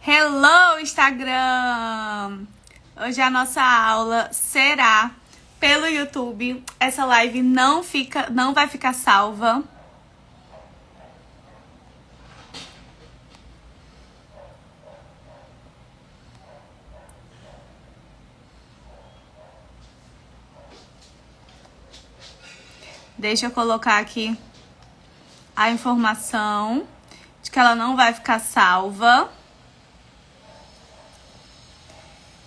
Hello, Instagram! Hoje a nossa aula será pelo YouTube. Essa live não vai ficar salva. Deixa eu colocar aqui a informação de que ela não vai ficar salva.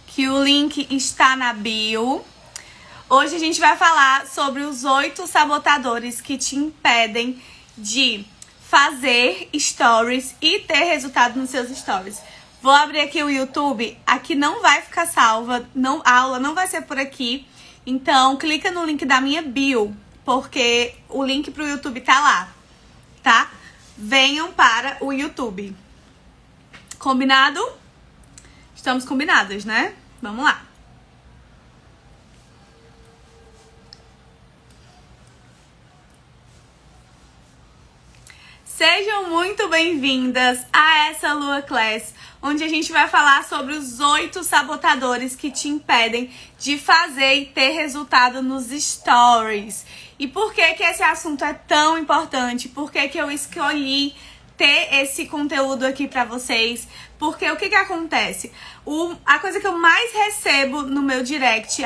Que o link está na bio. Hoje a gente vai falar sobre os 8 sabotadores que te impedem de fazer stories e ter resultado nos seus stories. Vou abrir aqui o YouTube. Aqui não vai ficar salva, a aula não vai ser por aqui. Então, clica no link da minha bio, porque o link pro YouTube tá lá, tá? Venham para o YouTube. Combinado? Estamos combinadas, né? Vamos lá. Sejam muito bem-vindas a essa Lua Class, onde a gente vai falar sobre os 8 sabotadores que te impedem de fazer e ter resultado nos stories. E por que esse assunto é tão importante? Por que eu escolhi ter esse conteúdo aqui pra vocês? Porque o que acontece? A coisa que eu mais recebo no meu direct,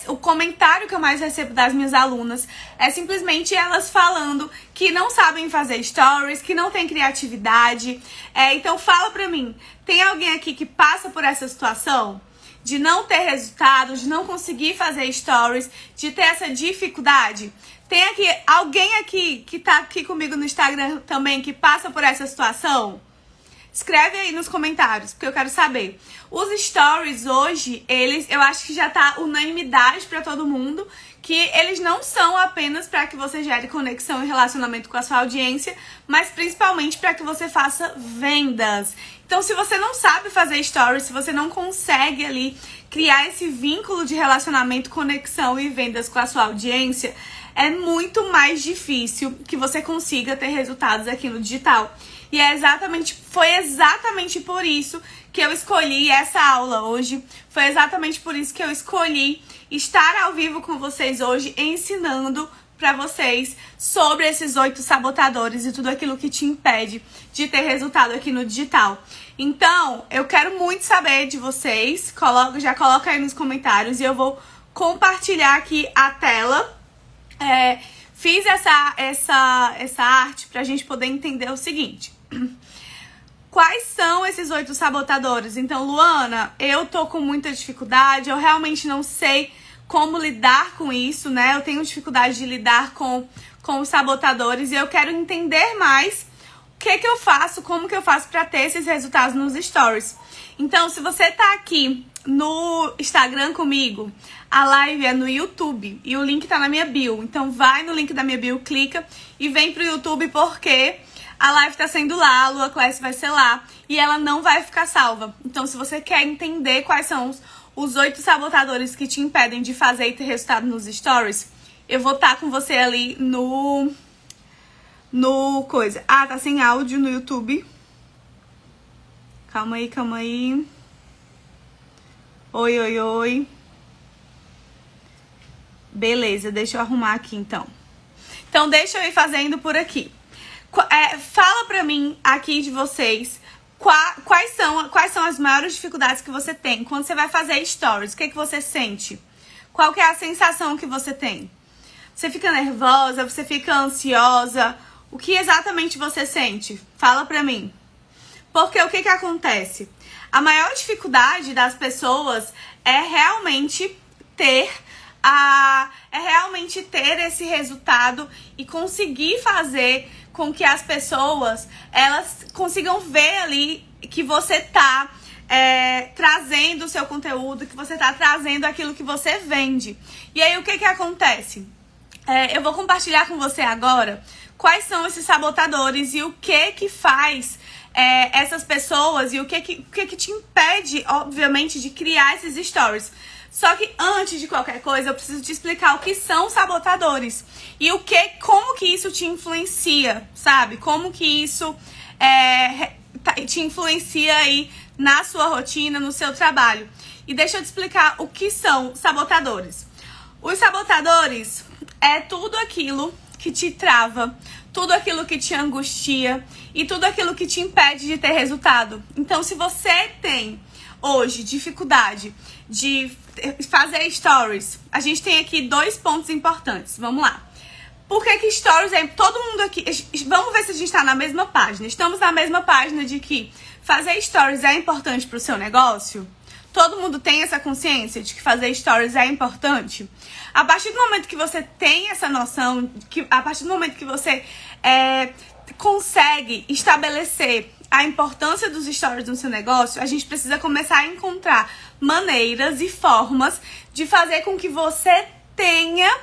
o comentário que eu mais recebo das minhas alunas é simplesmente elas falando que não sabem fazer stories, que não tem criatividade. Então fala pra mim, tem alguém aqui que passa por essa situação? De não ter resultado, de não conseguir fazer stories, de ter essa dificuldade? Tem aqui alguém aqui que tá aqui comigo no Instagram também que passa por essa situação? Escreve aí nos comentários, porque eu quero saber. Os stories hoje, eu acho que já tá unanimidade pra todo mundo, que eles não são apenas pra que você gere conexão e relacionamento com a sua audiência, mas principalmente pra que você faça vendas. Então, se você não sabe fazer stories, se você não consegue ali criar esse vínculo de relacionamento, conexão e vendas com a sua audiência, é muito mais difícil que você consiga ter resultados aqui no digital. E foi exatamente por isso que eu escolhi essa aula hoje. Foi exatamente por isso que eu escolhi estar ao vivo com vocês hoje, ensinando pra vocês sobre esses 8 sabotadores e tudo aquilo que te impede de ter resultado aqui no digital. Então, eu quero muito saber de vocês. Já coloca aí nos comentários e eu vou compartilhar aqui a tela. Fiz essa arte pra gente poder entender o seguinte. Quais são esses 8 sabotadores? Então, Luana, eu tô com muita dificuldade, eu realmente não sei como lidar com isso, né? Eu tenho dificuldade de lidar com os sabotadores e eu quero entender mais o que eu faço, como que eu faço pra ter esses resultados nos stories. Então, se você tá aqui no Instagram comigo, a live é no YouTube e o link tá na minha bio. Então, vai no link da minha bio, clica e vem pro YouTube porque a live tá sendo lá, a Lua Class vai ser lá e ela não vai ficar salva. Então, se você quer entender quais são os 8 sabotadores que te impedem de fazer e ter resultado nos stories, eu vou estar com você ali no coisa. Ah, tá sem áudio no YouTube. Calma aí. Oi. Beleza, deixa eu arrumar aqui então. Então, deixa eu ir fazendo por aqui. Fala pra mim aqui de vocês quais são as maiores dificuldades que você tem quando você vai fazer stories. O que você sente? Qual que é a sensação que você tem? Você fica nervosa? Você fica ansiosa? O que exatamente você sente? Fala pra mim. Porque o que acontece? A maior dificuldade das pessoas é realmente ter esse resultado e conseguir fazer com que as pessoas elas consigam ver ali que você tá trazendo o seu conteúdo, que você tá trazendo aquilo que você vende. E aí o que acontece? Eu vou compartilhar com você agora quais são esses sabotadores e o que faz essas pessoas e o que te impede, obviamente, de criar esses stories. Só que antes de qualquer coisa, eu preciso te explicar o que são sabotadores e como que isso te influencia, sabe? Como que isso te influencia aí na sua rotina, no seu trabalho. E deixa eu te explicar o que são sabotadores. Os sabotadores é tudo aquilo que te trava, tudo aquilo que te angustia e tudo aquilo que te impede de ter resultado. Então, se você tem hoje dificuldade de fazer stories, a gente tem aqui 2 pontos importantes. Vamos lá. Por que stories é... Todo mundo aqui... Vamos ver se a gente tá na mesma página. Estamos na mesma página de que fazer stories é importante pro seu negócio? Todo mundo tem essa consciência de que fazer stories é importante? A partir do momento que você tem essa noção, a partir do momento que você consegue estabelecer a importância dos stories no seu negócio, a gente precisa começar a encontrar maneiras e formas de fazer com que você tenha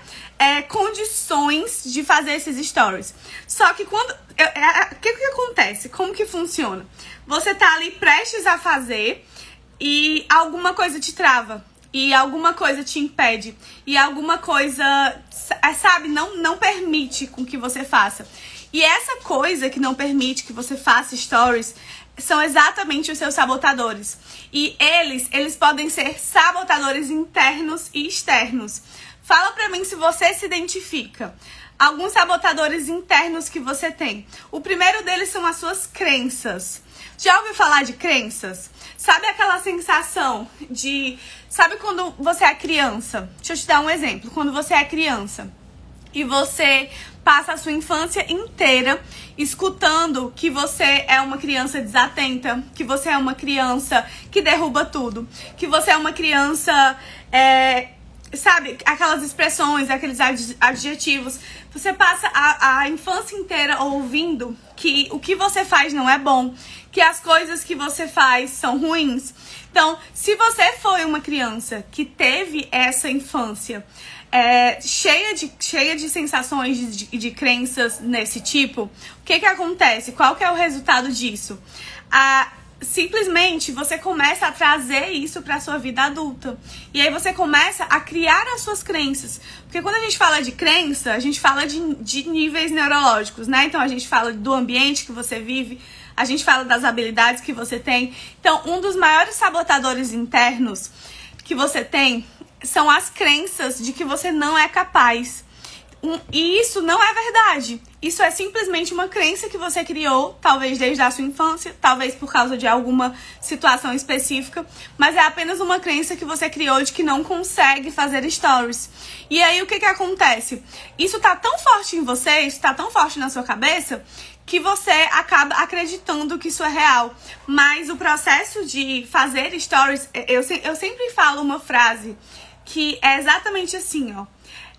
condições de fazer esses stories. Só que quando... O que acontece? Como que funciona? Você tá ali prestes a fazer e alguma coisa te trava, e alguma coisa te impede, e alguma coisa, sabe, não permite com que você faça. E essa coisa que não permite que você faça stories são exatamente os seus sabotadores. E eles podem ser sabotadores internos e externos. Fala pra mim se você se identifica. Alguns sabotadores internos que você tem. O primeiro deles são as suas crenças. Já ouviu falar de crenças? Sabe aquela sensação de... Sabe quando você é criança? Deixa eu te dar um exemplo. Quando você é criança e você passa a sua infância inteira escutando que você é uma criança desatenta, que você é uma criança que derruba tudo, que você é uma criança... sabe, aquelas expressões, aqueles adjetivos. Você passa a infância inteira ouvindo que o que você faz não é bom, que as coisas que você faz são ruins. Então, se você foi uma criança que teve essa infância cheia de sensações, de crenças nesse tipo, o que acontece? Qual que é o resultado disso? Simplesmente você começa a trazer isso para sua vida adulta. E aí você começa a criar as suas crenças. Porque quando a gente fala de crença, a gente fala de níveis neurológicos, né? Então a gente fala do ambiente que você vive, a gente fala das habilidades que você tem. Então, um dos maiores sabotadores internos que você tem são as crenças de que você não é capaz. E isso não é verdade. Isso é simplesmente uma crença que você criou, talvez desde a sua infância, talvez por causa de alguma situação específica, mas é apenas uma crença que você criou de que não consegue fazer stories. E aí o que acontece? Isso tá tão forte em você, isso tá tão forte na sua cabeça, que você acaba acreditando que isso é real. Mas o processo de fazer stories, eu sempre falo uma frase que é exatamente assim, ó.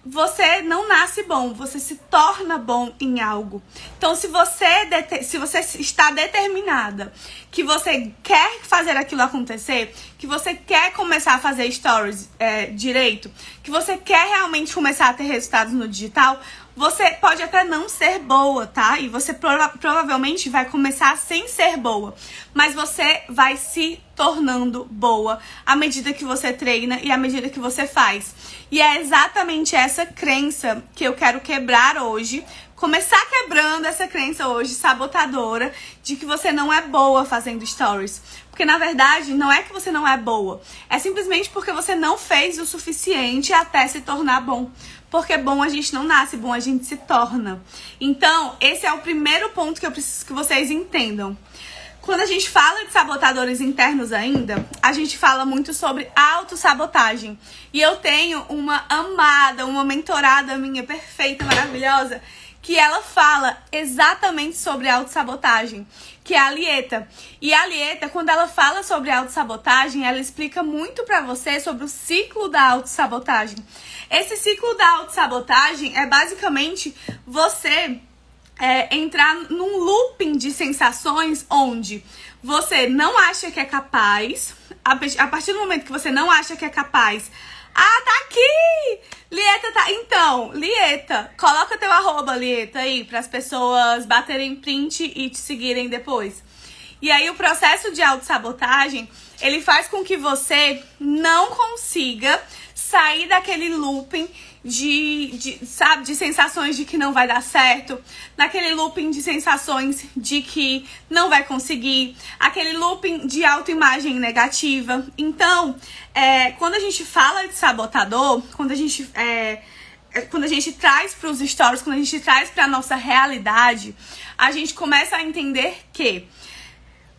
Você não nasce bom, você se torna bom em algo. Então, se você está determinada que você quer fazer aquilo acontecer, que você quer começar a fazer stories direito, que você quer realmente começar a ter resultados no digital, você pode até não ser boa, tá? E você provavelmente vai começar sem ser boa. Mas você vai se tornando boa à medida que você treina e à medida que você faz. E é exatamente essa crença que eu quero quebrar hoje. Começar quebrando essa crença hoje sabotadora de que você não é boa fazendo stories. Porque na verdade não é que você não é boa. É simplesmente porque você não fez o suficiente até se tornar bom. Porque bom a gente não nasce, bom a gente se torna. Então, esse é o primeiro ponto que eu preciso que vocês entendam. Quando a gente fala de sabotadores internos ainda, a gente fala muito sobre autossabotagem. E eu tenho uma amada, uma mentorada minha perfeita, maravilhosa, que ela fala exatamente sobre autossabotagem, que é a Lieta. E a Lieta, quando ela fala sobre autossabotagem, ela explica muito pra você sobre o ciclo da autossabotagem. Esse ciclo da autossabotagem é basicamente você entrar num looping de sensações onde você não acha que é capaz. A partir do momento que você não acha que é capaz, tá aqui! Lieta tá... Então, Lieta, coloca teu @, Lieta, aí, para as pessoas baterem print e te seguirem depois. E aí o processo de autossabotagem, ele faz com que você não consiga sair daquele looping sabe, de sensações de que não vai dar certo, naquele looping de sensações de que não vai conseguir, aquele looping de autoimagem negativa. Então, quando a gente fala de sabotador, quando a gente traz para os stories, quando a gente traz para a nossa realidade, a gente começa a entender que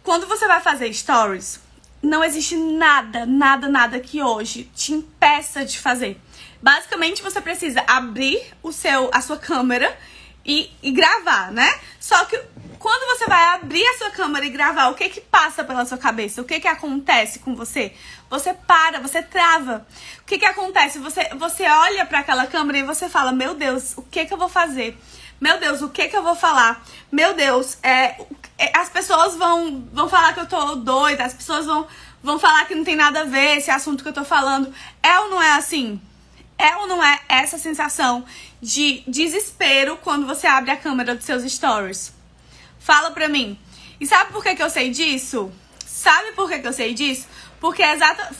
quando você vai fazer stories, não existe nada que hoje te impeça de fazer. Basicamente, você precisa abrir a sua câmera e gravar, né? Só que quando você vai abrir a sua câmera e gravar, o que passa pela sua cabeça? O que acontece com você? Você para, você trava. O que acontece? Você olha para aquela câmera e você fala, meu Deus, o que eu vou fazer? Meu Deus, o que eu vou falar? Meu Deus, as pessoas vão falar que eu tô doida, as pessoas vão falar que não tem nada a ver esse assunto que eu tô falando. É ou não é assim? É ou não é essa sensação de desespero quando você abre a câmera dos seus stories? Fala pra mim. E sabe por que eu sei disso? Sabe por que eu sei disso? Porque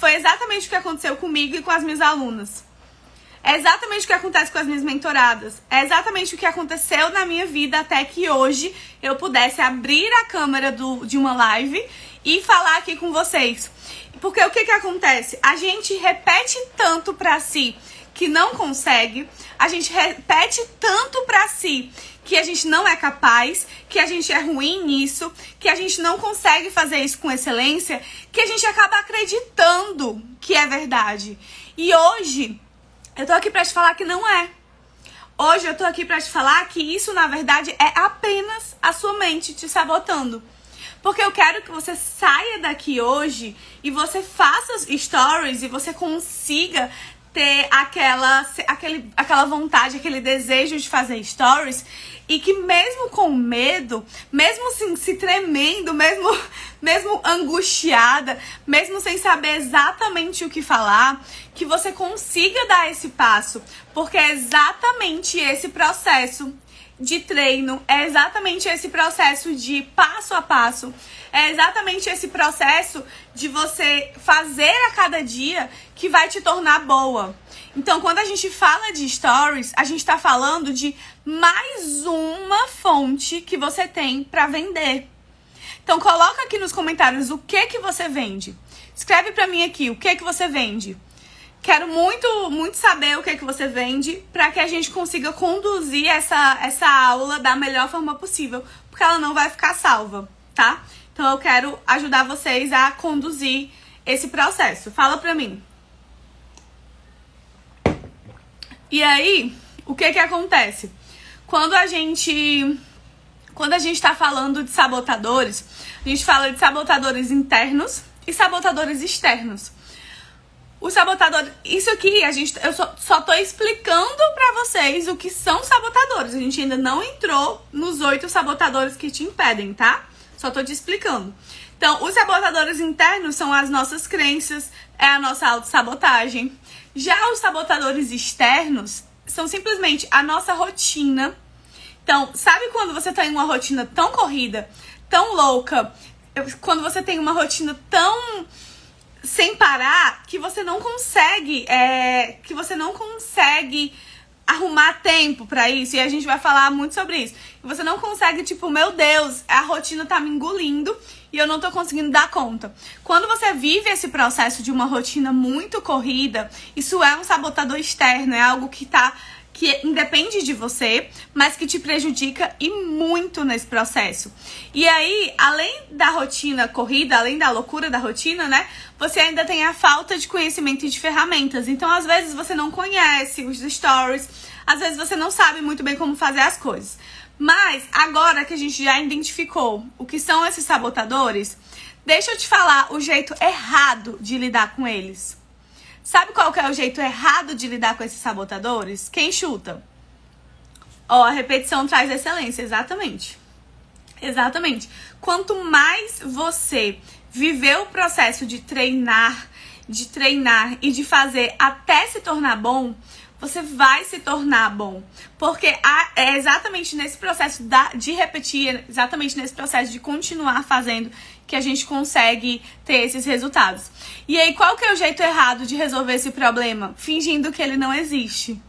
foi exatamente o que aconteceu comigo e com as minhas alunas. É exatamente o que acontece com as minhas mentoradas. É exatamente o que aconteceu na minha vida até que hoje eu pudesse abrir a câmera de uma live e falar aqui com vocês. Porque o que acontece? A gente repete tanto pra si que não consegue, a gente repete tanto pra si que a gente não é capaz, que a gente é ruim nisso, que a gente não consegue fazer isso com excelência, que a gente acaba acreditando que é verdade. E hoje, eu tô aqui pra te falar que não é. Hoje eu tô aqui pra te falar que isso, na verdade, é apenas a sua mente te sabotando. Porque eu quero que você saia daqui hoje e você faça stories e você consiga ter aquela vontade, aquele desejo de fazer stories, e que mesmo com medo, mesmo assim, se tremendo, mesmo angustiada, mesmo sem saber exatamente o que falar, que você consiga dar esse passo, porque é exatamente esse processo de treino, é exatamente esse processo de passo a passo, é exatamente esse processo de você fazer a cada dia que vai te tornar boa. Então, quando a gente fala de stories, a gente tá falando de mais uma fonte que você tem pra vender. Então, coloca aqui nos comentários o que você vende. Escreve pra mim aqui o que você vende. Quero muito saber o que você vende para que a gente consiga conduzir essa aula da melhor forma possível, porque ela não vai ficar salva, tá? Então eu quero ajudar vocês a conduzir esse processo. Fala pra mim. E aí, o que acontece? Quando a gente tá falando de sabotadores, a gente fala de sabotadores internos e sabotadores externos. O sabotador, isso aqui, eu só tô explicando pra vocês o que são sabotadores. A gente ainda não entrou nos 8 sabotadores que te impedem, tá? Só tô te explicando. Então, os sabotadores internos são as nossas crenças, é a nossa autossabotagem. Já os sabotadores externos são simplesmente a nossa rotina. Então, sabe quando você tá em uma rotina tão corrida, tão louca, quando você tem uma rotina tão sem parar, que você não consegue arrumar tempo pra isso, e a gente vai falar muito sobre isso. Você não consegue, tipo, meu Deus, a rotina tá me engolindo e eu não tô conseguindo dar conta. Quando você vive esse processo de uma rotina muito corrida, isso é um sabotador externo, é algo que independe de você, mas que te prejudica e muito nesse processo. E aí, além da rotina corrida, além da loucura da rotina, né, você ainda tem a falta de conhecimento e de ferramentas. Então, às vezes, você não conhece os stories, às vezes você não sabe muito bem como fazer as coisas. Mas, agora que a gente já identificou o que são esses sabotadores, deixa eu te falar o jeito errado de lidar com eles. Sabe qual que é o jeito errado de lidar com esses sabotadores? Quem chuta? Ó, a repetição traz excelência, exatamente. Exatamente. Quanto mais você viver o processo de treinar e de fazer até se tornar bom, você vai se tornar bom. Porque é exatamente nesse processo de repetir, exatamente nesse processo de continuar fazendo, que a gente consegue ter esses resultados. E aí, qual que é o jeito errado de resolver esse problema? Fingindo que ele não existe.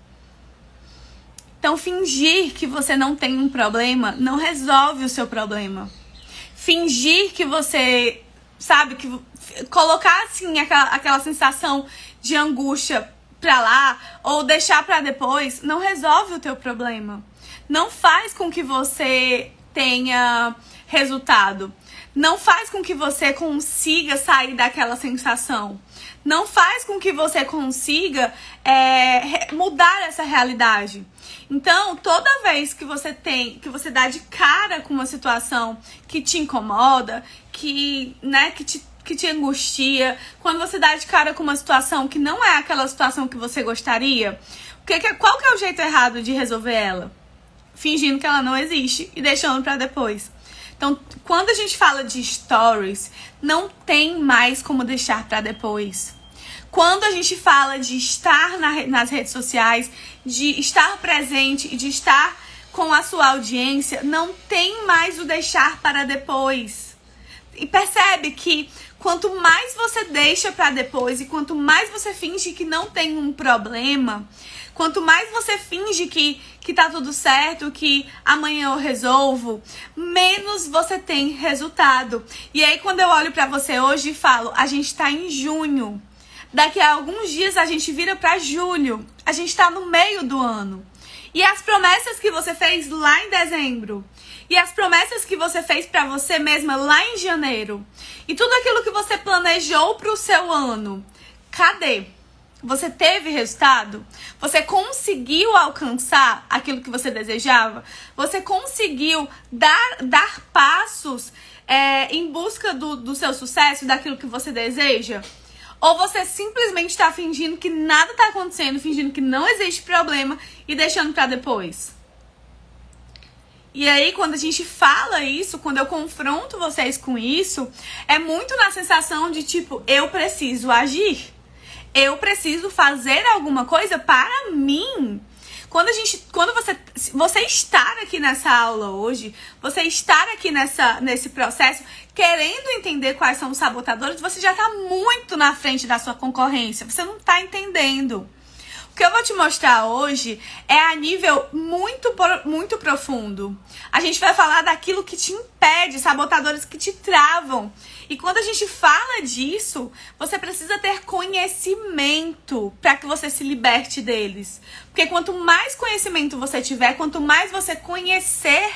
Então, fingir que você não tem um problema não resolve o seu problema. Fingir que você, sabe, colocar assim aquela sensação de angústia pra lá ou deixar pra depois não resolve o teu problema. Não faz com que você tenha resultado. Não faz com que você consiga sair daquela sensação. Não faz com que você consiga mudar essa realidade. Então, toda vez que você dá de cara com uma situação que te incomoda, que te angustia, quando você dá de cara com uma situação que não é aquela situação que você gostaria, qual que é o jeito errado de resolver ela? Fingindo que ela não existe e deixando pra depois. Então, quando a gente fala de stories, não tem mais como deixar pra depois. Quando a gente fala de estar nas redes sociais, de estar presente e de estar com a sua audiência, não tem mais o deixar para depois. E percebe que quanto mais você deixa pra depois e quanto mais você finge que não tem um problema, quanto mais você finge que tá tudo certo, que amanhã eu resolvo, menos você tem resultado. E aí, quando eu olho pra você hoje e falo, a gente tá em junho. Daqui a alguns dias a gente vira pra julho. A gente tá no meio do ano. E as promessas que você fez lá em dezembro. E as promessas que você fez pra você mesma lá em janeiro. E tudo aquilo que você planejou pro seu ano. Cadê? Você teve resultado? Você conseguiu alcançar aquilo que você desejava? Você conseguiu dar passos em busca do seu sucesso, daquilo que você deseja? Ou você simplesmente está fingindo que nada está acontecendo, fingindo que não existe problema e deixando para depois? E aí, quando a gente fala isso, quando eu confronto vocês com isso, é muito na sensação de tipo, eu preciso agir. Eu preciso fazer alguma coisa para mim. Quando você estar aqui nessa aula hoje, você estar aqui nesse processo, querendo entender quais são os sabotadores, você já está muito na frente da sua concorrência. Você não está entendendo. O que eu vou te mostrar hoje é a nível muito profundo. A gente vai falar daquilo que te impede, sabotadores que te travam. E quando a gente fala disso, você precisa ter conhecimento para que você se liberte deles. Porque quanto mais conhecimento você tiver, quanto mais você conhecer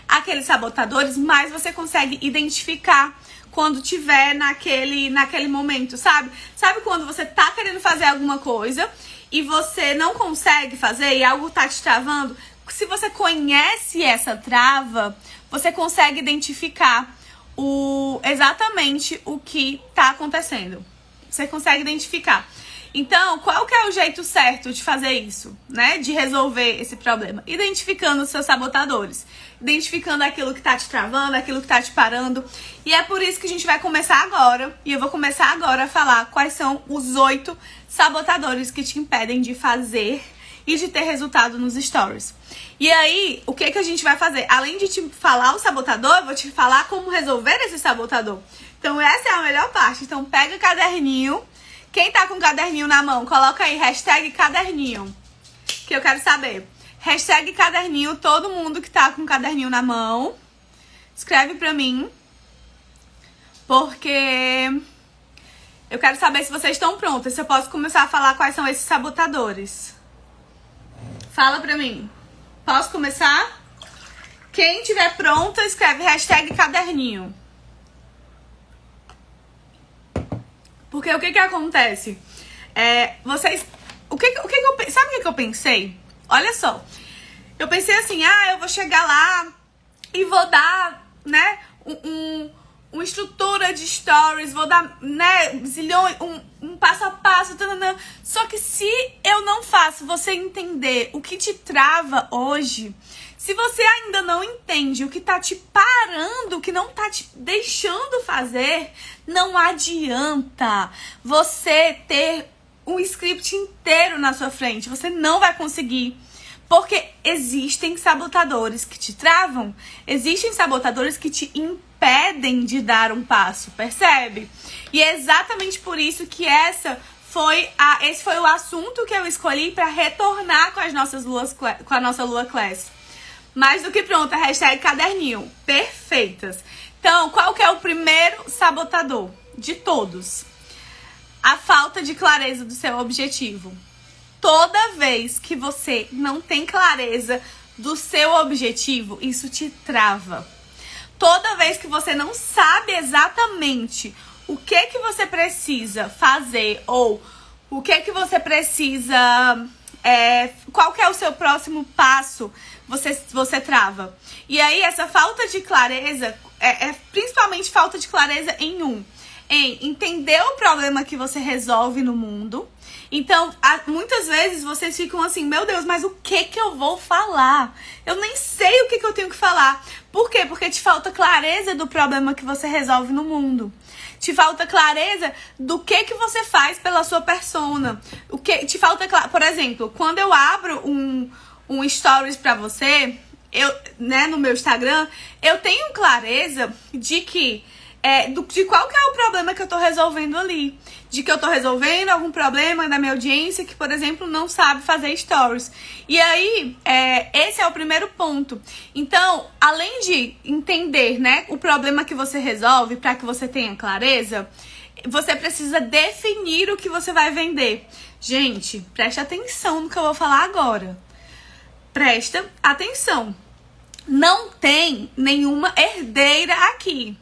aqueles sabotadores, mais você consegue identificar quando tiver naquele momento, sabe? Sabe quando você tá querendo fazer alguma coisa e você não consegue fazer e algo tá te travando? Se você conhece essa trava, você consegue identificar exatamente o que tá acontecendo. Você consegue identificar. Então, qual que é o jeito certo de fazer isso, né? De resolver esse problema? Identificando os seus sabotadores. Identificando aquilo que tá te travando, aquilo que tá te parando. E é por isso que a gente vai começar agora. E eu vou começar agora a falar quais são os 8 sabotadores que te impedem de fazer e de ter resultado nos stories. E aí, o que a gente vai fazer? Além de te falar o sabotador, eu vou te falar como resolver esse sabotador. Então, essa é a melhor parte. Então, pega o caderninho. Quem tá com o caderninho na mão, coloca aí #caderninho, que eu quero saber. #caderninho, todo mundo que tá com o caderninho na mão, escreve pra mim, porque eu quero saber se vocês estão prontos, se eu posso começar a falar quais são esses sabotadores. Fala pra mim. Posso começar? Quem tiver pronto, escreve #caderninho. Porque o que acontece? Vocês... Sabe o que eu pensei? Olha só. Eu pensei assim, eu vou chegar lá e vou dar, né, uma estrutura de stories, vou dar, né, zilhões, um passo a passo, tanana. Só que se eu não faço você entender o que te trava hoje, se você ainda não entende o que tá te parando, o que não tá te deixando fazer, não adianta você ter um script inteiro na sua frente. Você não vai conseguir. Porque existem sabotadores que te travam. Existem sabotadores que te impedem de dar um passo, percebe? E é exatamente por isso que esse foi o assunto que eu escolhi para retornar com a nossa Lua Class. Mais do que pronta, hashtag caderninho. Perfeitas. Então, qual que é o primeiro sabotador de todos? A falta de clareza do seu objetivo. Toda vez que você não tem clareza do seu objetivo, isso te trava. Toda vez que você não sabe exatamente o que você precisa fazer ou o que você precisa, qual que é o seu próximo passo, você trava. E aí essa falta de clareza é principalmente falta de clareza em entender o problema que você resolve no mundo. Então, muitas vezes vocês ficam assim, meu Deus, mas o que eu vou falar? Eu nem sei o que eu tenho que falar. Por quê? Porque te falta clareza do problema que você resolve no mundo. Te falta clareza do que você faz pela sua persona. Te falta, por exemplo, quando eu abro um stories pra você, no meu Instagram, eu tenho clareza de que de qual que é o problema que eu tô resolvendo ali. De que eu tô resolvendo algum problema da minha audiência que, por exemplo, não sabe fazer stories. E aí, esse é o primeiro ponto. Então, além de entender, né, o problema que você resolve para que você tenha clareza, você precisa definir o que você vai vender. Gente, preste atenção no que eu vou falar agora. Presta atenção. Não tem nenhuma herdeira aqui.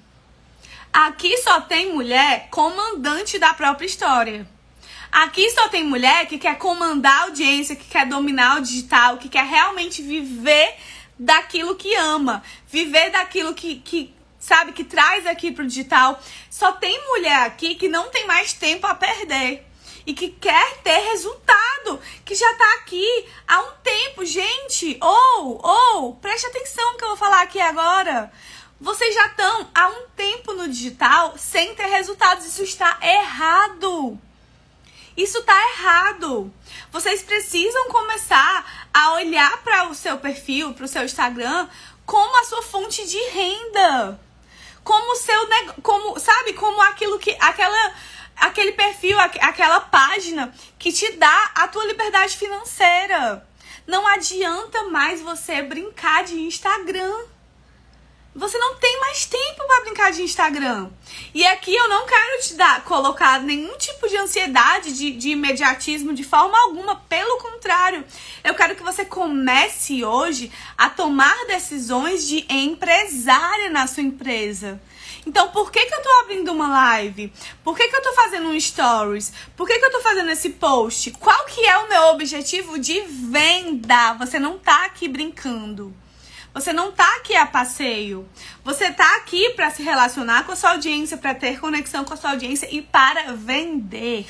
Aqui só tem mulher comandante da própria história. Aqui só tem mulher que quer comandar a audiência, que quer dominar o digital, que quer realmente viver daquilo que ama. Viver daquilo que sabe, que traz aqui pro digital. Só tem mulher aqui que não tem mais tempo a perder. E que quer ter resultado, que já tá aqui há um tempo, gente. Preste atenção no que eu vou falar aqui agora. Vocês já estão há um tempo no digital sem ter resultados. Isso está errado. Isso está errado. Vocês precisam começar a olhar para o seu perfil, para o seu Instagram, como a sua fonte de renda. Como o seu negócio, como aquilo que, aquele perfil, aquela página que te dá a tua liberdade financeira. Não adianta mais você brincar de Instagram. Você não tem mais tempo para brincar de Instagram. E aqui eu não quero colocar nenhum tipo de ansiedade, de imediatismo, de forma alguma. Pelo contrário, eu quero que você comece hoje a tomar decisões de empresária na sua empresa. Então, por que eu tô abrindo uma live? Por que eu tô fazendo um stories? Por que eu tô fazendo esse post? Qual que é o meu objetivo de venda? Você não tá aqui brincando. Você não tá aqui a passeio. Você tá aqui para se relacionar com a sua audiência, para ter conexão com a sua audiência e para vender.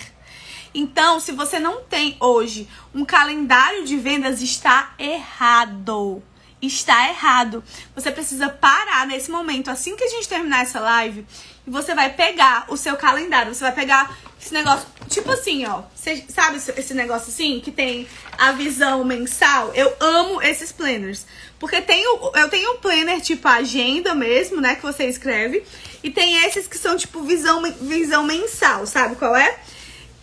Então, se você não tem hoje um calendário de vendas, está errado. Está errado. Você precisa parar nesse momento, assim que a gente terminar essa live, e você vai pegar o seu calendário. Você vai pegar esse negócio, tipo assim, ó. Você sabe esse negócio assim, que tem a visão mensal? Eu amo esses planners. Porque eu tenho um planner tipo agenda mesmo, né, que você escreve. E tem esses que são tipo visão mensal, sabe qual é?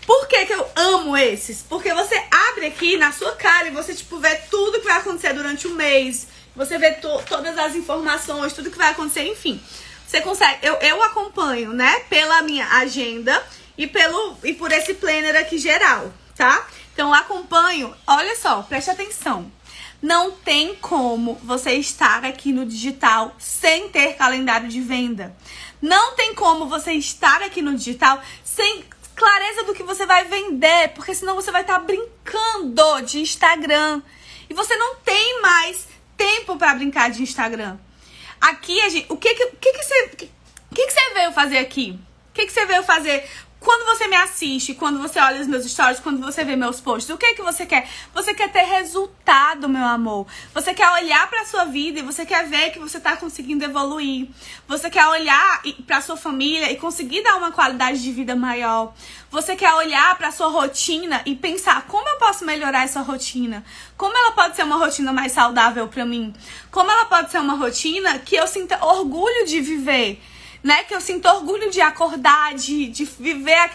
Por que eu amo esses? Porque você abre aqui na sua cara e você tipo vê tudo que vai acontecer durante o mês. Você vê todas as informações, tudo que vai acontecer, enfim. Você consegue, eu acompanho, né, pela minha agenda e por esse planner aqui geral, tá? Então eu acompanho, olha só, preste atenção. Não tem como você estar aqui no digital sem ter calendário de venda. Não tem como você estar aqui no digital sem clareza do que você vai vender, porque senão você vai estar brincando de Instagram. E você não tem mais tempo para brincar de Instagram. Aqui, o que você veio fazer aqui? O que você veio fazer Quando você me assiste, quando você olha os meus stories, quando você vê meus posts, o que é que você quer? Você quer ter resultado, meu amor. Você quer olhar pra sua vida e você quer ver que você tá conseguindo evoluir. Você quer olhar pra sua família e conseguir dar uma qualidade de vida maior. Você quer olhar pra sua rotina e pensar, como eu posso melhorar essa rotina? Como ela pode ser uma rotina mais saudável pra mim? Como ela pode ser uma rotina que eu sinta orgulho de viver? Né, que eu sinto orgulho de acordar, de viver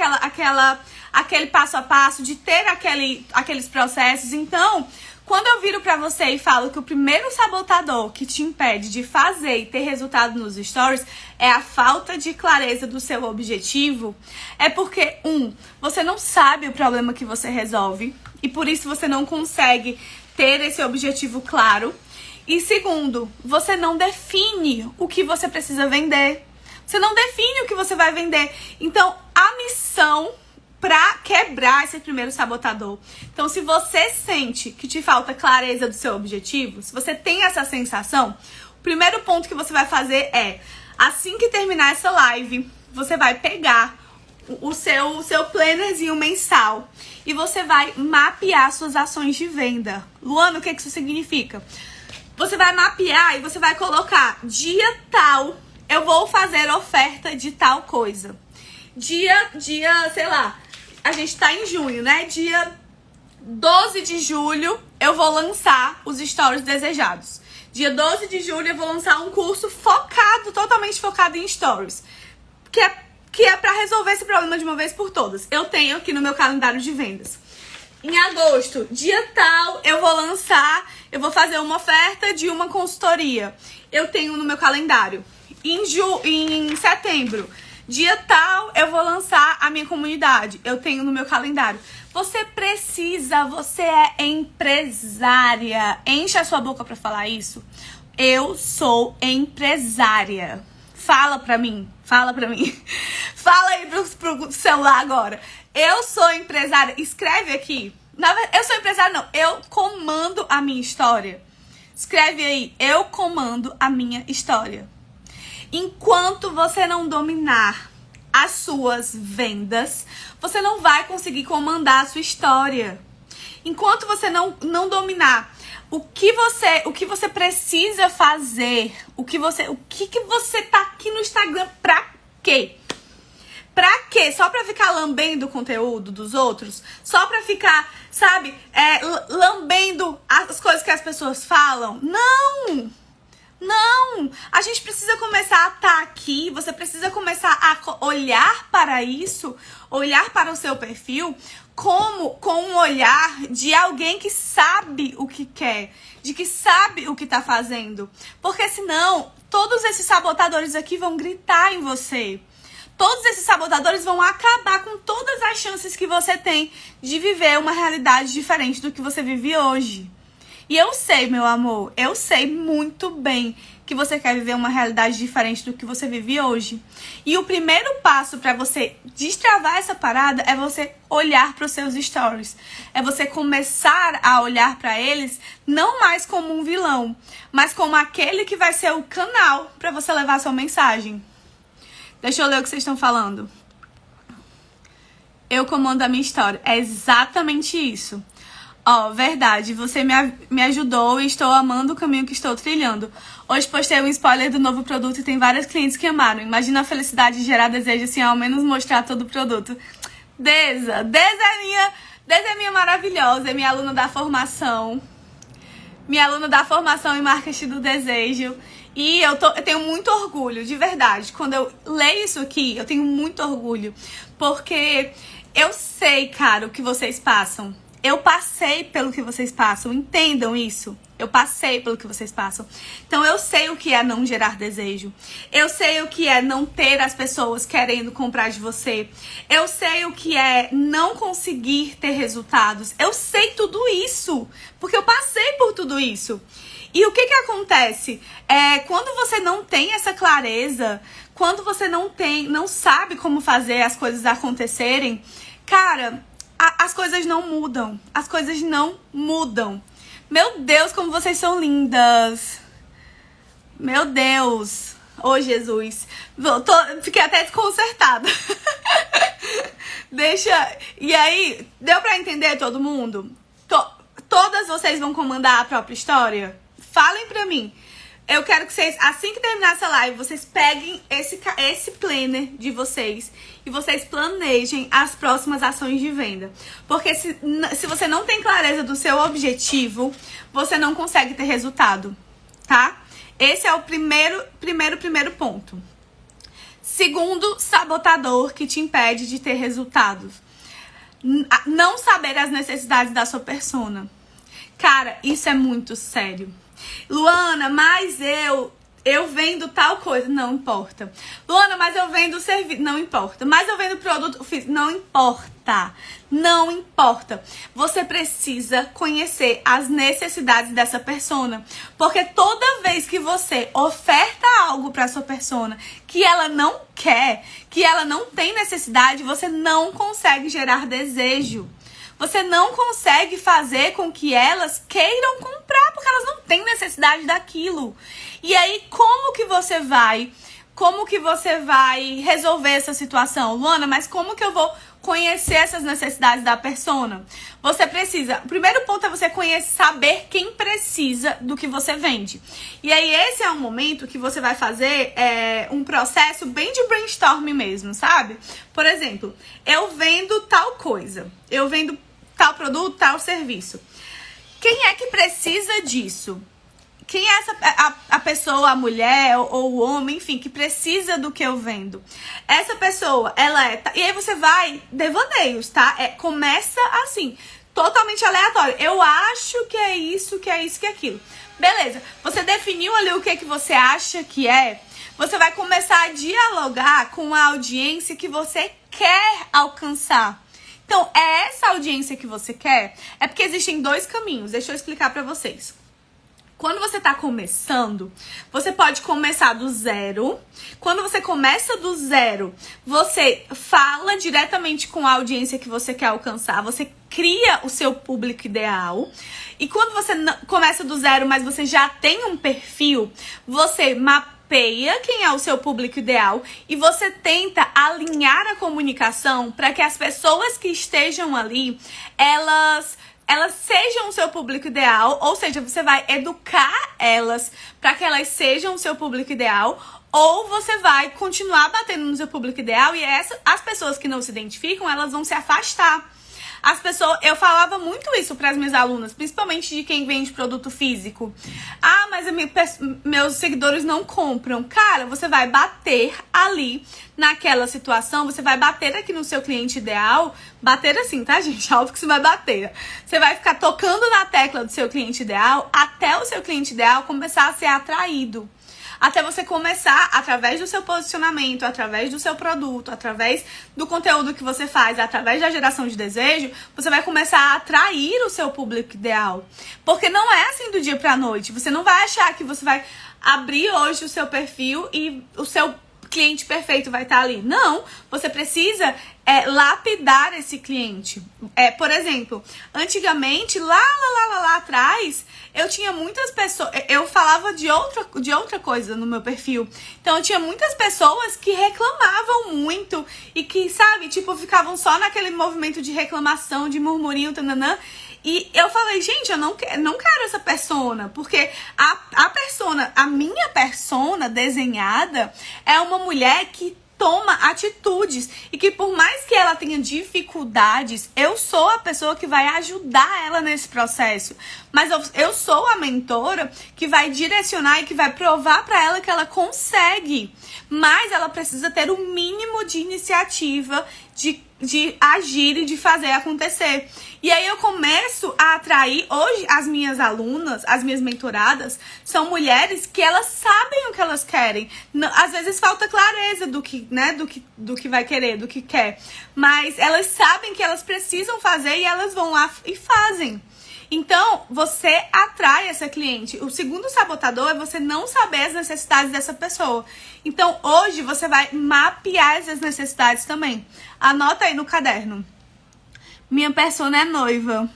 aquele passo a passo, de ter aqueles processos. Então, quando eu viro pra você e falo que o primeiro sabotador que te impede de fazer e ter resultado nos stories é a falta de clareza do seu objetivo, é porque, você não sabe o problema que você resolve e por isso você não consegue ter esse objetivo claro. E segundo, você não define o que você precisa vender. Você não define o que você vai vender. Então, a missão pra quebrar esse primeiro sabotador. Então, se você sente que te falta clareza do seu objetivo, se você tem essa sensação, o primeiro ponto que você vai fazer é, assim que terminar essa live, você vai pegar o seu plannerzinho mensal e você vai mapear suas ações de venda. Luana, o que isso significa? Você vai mapear e você vai colocar dia tal, eu vou fazer oferta de tal coisa. Dia, sei lá, a gente tá em junho, né? Dia 12 de julho eu vou lançar os stories desejados. Dia 12 de julho eu vou lançar um curso focado, totalmente focado em stories. Que é pra resolver esse problema de uma vez por todas. Eu tenho aqui no meu calendário de vendas. Em agosto, dia tal, eu vou fazer uma oferta de uma consultoria. Eu tenho no meu calendário. Em setembro, dia tal, eu vou lançar a minha comunidade. Eu tenho no meu calendário. Você é empresária. Enche a sua boca pra falar isso. Eu sou empresária. Fala pra mim. Fala aí pro celular agora. Eu sou empresária. Escreve aqui. Eu sou empresária, não. Eu comando a minha história. Escreve aí. Eu comando a minha história. Enquanto você não dominar as suas vendas, você não vai conseguir comandar a sua história. Enquanto você não dominar o que você precisa fazer, o que você tá aqui no Instagram pra quê? Pra quê? Só pra ficar lambendo o conteúdo dos outros? Só pra ficar, sabe, lambendo as coisas que as pessoas falam? Não! A gente precisa começar a estar aqui, você precisa começar a olhar para isso, olhar para o seu perfil com um olhar de alguém que sabe o que quer, de que sabe o que tá fazendo. Porque senão, todos esses sabotadores aqui vão gritar em você. Todos esses sabotadores vão acabar com todas as chances que você tem de viver uma realidade diferente do que você vive hoje. E eu sei, meu amor, eu sei muito bem que você quer viver uma realidade diferente do que você vive hoje. E o primeiro passo para você destravar essa parada é você olhar para os seus stories. É você começar a olhar para eles não mais como um vilão, mas como aquele que vai ser o canal para você levar a sua mensagem. Deixa eu ler o que vocês estão falando. Eu comando a minha história. É exatamente isso. Verdade, você me ajudou e estou amando o caminho que estou trilhando. Hoje postei um spoiler do novo produto e tem vários clientes que amaram. Imagina a felicidade de gerar desejo assim, ao menos mostrar todo o produto. Deza é minha maravilhosa, é minha aluna da formação. Minha aluna da formação em marketing do desejo. E eu tenho muito orgulho, de verdade. Quando eu leio isso aqui, eu tenho muito orgulho. Porque eu sei, cara, o que vocês passam. Eu passei pelo que vocês passam, entendam isso. Eu passei pelo que vocês passam. Então eu sei o que é não gerar desejo. Eu sei o que é não ter as pessoas querendo comprar de você. Eu sei o que é não conseguir ter resultados. Eu sei tudo isso, porque eu passei por tudo isso. E o que acontece? Quando você não tem essa clareza, quando você não sabe como fazer as coisas acontecerem, cara, as coisas não mudam. As coisas não mudam. Meu Deus, como vocês são lindas. Meu Deus. Ô, Jesus. Fiquei até desconcertada. deixa... E aí, deu pra entender todo mundo? Todas vocês vão comandar a própria história? Falem pra mim. Eu quero que vocês, assim que terminar essa live, vocês peguem esse planner de vocês e vocês planejem as próximas ações de venda. Porque se você não tem clareza do seu objetivo, você não consegue ter resultado, tá? Esse é o primeiro ponto. Segundo sabotador que te impede de ter resultados. Não saber as necessidades da sua persona. Cara, isso é muito sério. Luana, mas eu vendo tal coisa. Não importa. Luana, mas eu vendo serviço. Não importa. Mas eu vendo produto físico. Não importa. Não importa. Você precisa conhecer as necessidades dessa persona. Porque toda vez que você oferta algo para sua persona que ela não quer, que ela não tem necessidade, você não consegue gerar desejo. Você não consegue fazer com que elas queiram comprar, porque elas não têm necessidade daquilo. E aí, como que você vai resolver essa situação? Luana, mas como que eu vou conhecer essas necessidades da persona? Você precisa... O primeiro ponto é você saber quem precisa do que você vende. E aí, esse é um momento que você vai fazer um processo bem de brainstorming mesmo, sabe? Por exemplo, eu vendo tal coisa. Eu vendo tal produto, tal serviço. Quem é que precisa disso? Quem é a pessoa, a mulher ou o homem, enfim, que precisa do que eu vendo? Essa pessoa, ela é... E aí você vai, devaneios, tá? Começa assim, totalmente aleatório. Eu acho que é isso, que é isso, que é aquilo. Beleza, você definiu ali o que você acha que é. Você vai começar a dialogar com a audiência que você quer alcançar. Então, é essa audiência que você quer? É porque existem dois caminhos. Deixa eu explicar pra vocês. Quando você tá começando, você pode começar do zero. Quando você começa do zero, você fala diretamente com a audiência que você quer alcançar. Você cria o seu público ideal. E quando você começa do zero, mas você já tem um perfil, você mapeia quem é o seu público ideal e você tenta alinhar a comunicação para que as pessoas que estejam ali, elas sejam o seu público ideal, ou seja, você vai educar elas para que elas sejam o seu público ideal, ou você vai continuar batendo no seu público ideal e as pessoas que não se identificam, elas vão se afastar. Eu falava muito isso para as minhas alunas, principalmente de quem vende produto físico. Ah, mas meus seguidores não compram. Cara, você vai bater ali naquela situação, você vai bater aqui no seu cliente ideal. Bater assim, tá, gente? Óbvio que você vai bater. Você vai ficar tocando na tecla do seu cliente ideal até o seu cliente ideal começar a ser atraído. Até você começar, através do seu posicionamento, através do seu produto, através do conteúdo que você faz, através da geração de desejo, você vai começar a atrair o seu público ideal. Porque não é assim do dia pra noite. Você não vai achar que você vai abrir hoje o seu perfil e o seu cliente perfeito vai estar ali. Não, você precisa lapidar esse cliente. Por exemplo, antigamente, lá atrás, eu tinha muitas pessoas... Eu falava de outra coisa no meu perfil. Então, eu tinha muitas pessoas que reclamavam muito e que, sabe, tipo, ficavam só naquele movimento de reclamação, de murmurinho, tananã. E eu falei, gente, eu não quero essa persona, porque a minha persona desenhada é uma mulher que toma atitudes e que por mais que ela tenha dificuldades, eu sou a pessoa que vai ajudar ela nesse processo. Mas eu sou a mentora que vai direcionar e que vai provar pra ela que ela consegue. Mas ela precisa ter o mínimo de iniciativa, de agir e de fazer acontecer. E aí eu começo a atrair, hoje as minhas alunas, as minhas mentoradas, são mulheres que elas sabem o que elas querem. Às vezes falta clareza do que vai querer, do que quer. Mas elas sabem que elas precisam fazer e elas vão lá e fazem. Então, você atrai essa cliente. O segundo sabotador é você não saber as necessidades dessa pessoa. Então, hoje você vai mapear essas necessidades também. Anota aí no caderno. Minha persona é noiva.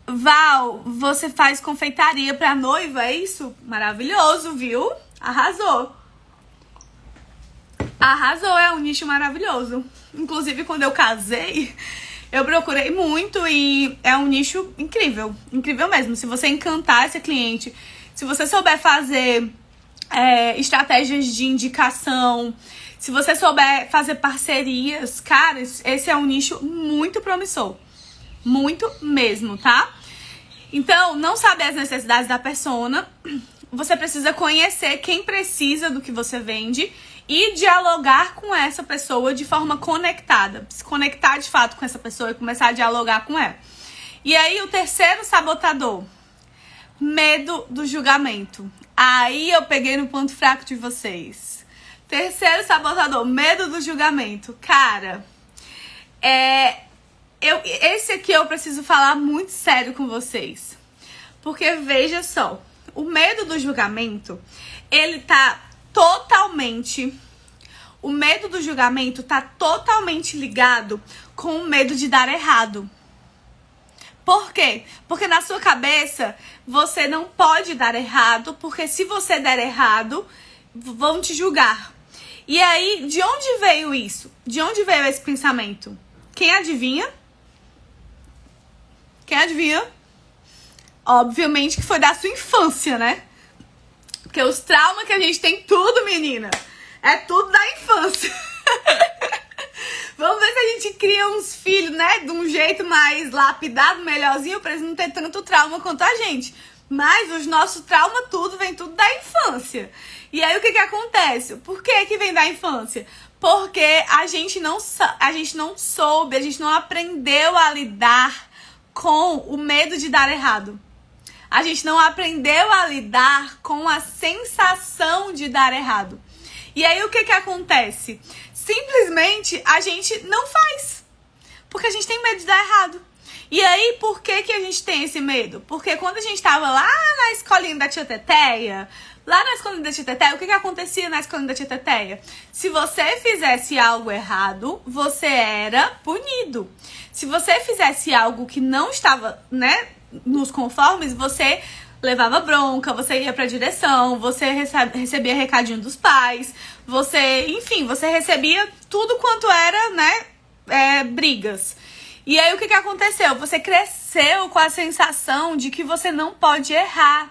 Val, você faz confeitaria pra noiva, é isso? Maravilhoso, viu? Arrasou. Arrasou, é um nicho maravilhoso. Inclusive, quando eu casei, eu procurei muito e é um nicho incrível. Incrível mesmo. Se você encantar esse cliente, se você souber fazer estratégias de indicação, se você souber fazer parcerias, cara, esse é um nicho muito promissor. Muito mesmo, tá? Então, não saber as necessidades da persona, você precisa conhecer quem precisa do que você vende e dialogar com essa pessoa de forma conectada. Se conectar de fato com essa pessoa e começar a dialogar com ela. E aí, o terceiro sabotador, medo do julgamento. Aí eu peguei no ponto fraco de vocês. Terceiro sabotador, medo do julgamento. Cara, esse aqui eu preciso falar muito sério com vocês. Porque veja só, o medo do julgamento, ele tá totalmente... O medo do julgamento tá totalmente ligado com o medo de dar errado. Por quê? Porque na sua cabeça, você não pode dar errado, porque se você der errado, vão te julgar. E aí, de onde veio isso? De onde veio esse pensamento? Quem adivinha? Quem adivinha? Obviamente que foi da sua infância, né? Porque os traumas que a gente tem, tudo, menina, é tudo da infância. Vamos ver se a gente cria uns filhos, né, de um jeito mais lapidado, melhorzinho, pra eles não terem tanto trauma quanto a gente. Mas os nossos traumas, tudo, vem tudo da infância. E aí, o que acontece? Por que vem da infância? Porque a gente não soube, a gente não aprendeu a lidar com o medo de dar errado. A gente não aprendeu a lidar com a sensação de dar errado. E aí, o que acontece? Simplesmente, a gente não faz. Porque a gente tem medo de dar errado. E aí, por que a gente tem esse medo? Porque quando a gente tava lá na escolinha da tia Teteia, o que acontecia na escolinha da tia Teteia? Se você fizesse algo errado, você era punido. Se você fizesse algo que não estava, né, nos conformes, você levava bronca, você ia pra direção, você recebia recadinho dos pais, enfim, você recebia tudo quanto era, né, brigas. E aí, o que aconteceu? Você cresceu com a sensação de que você não pode errar.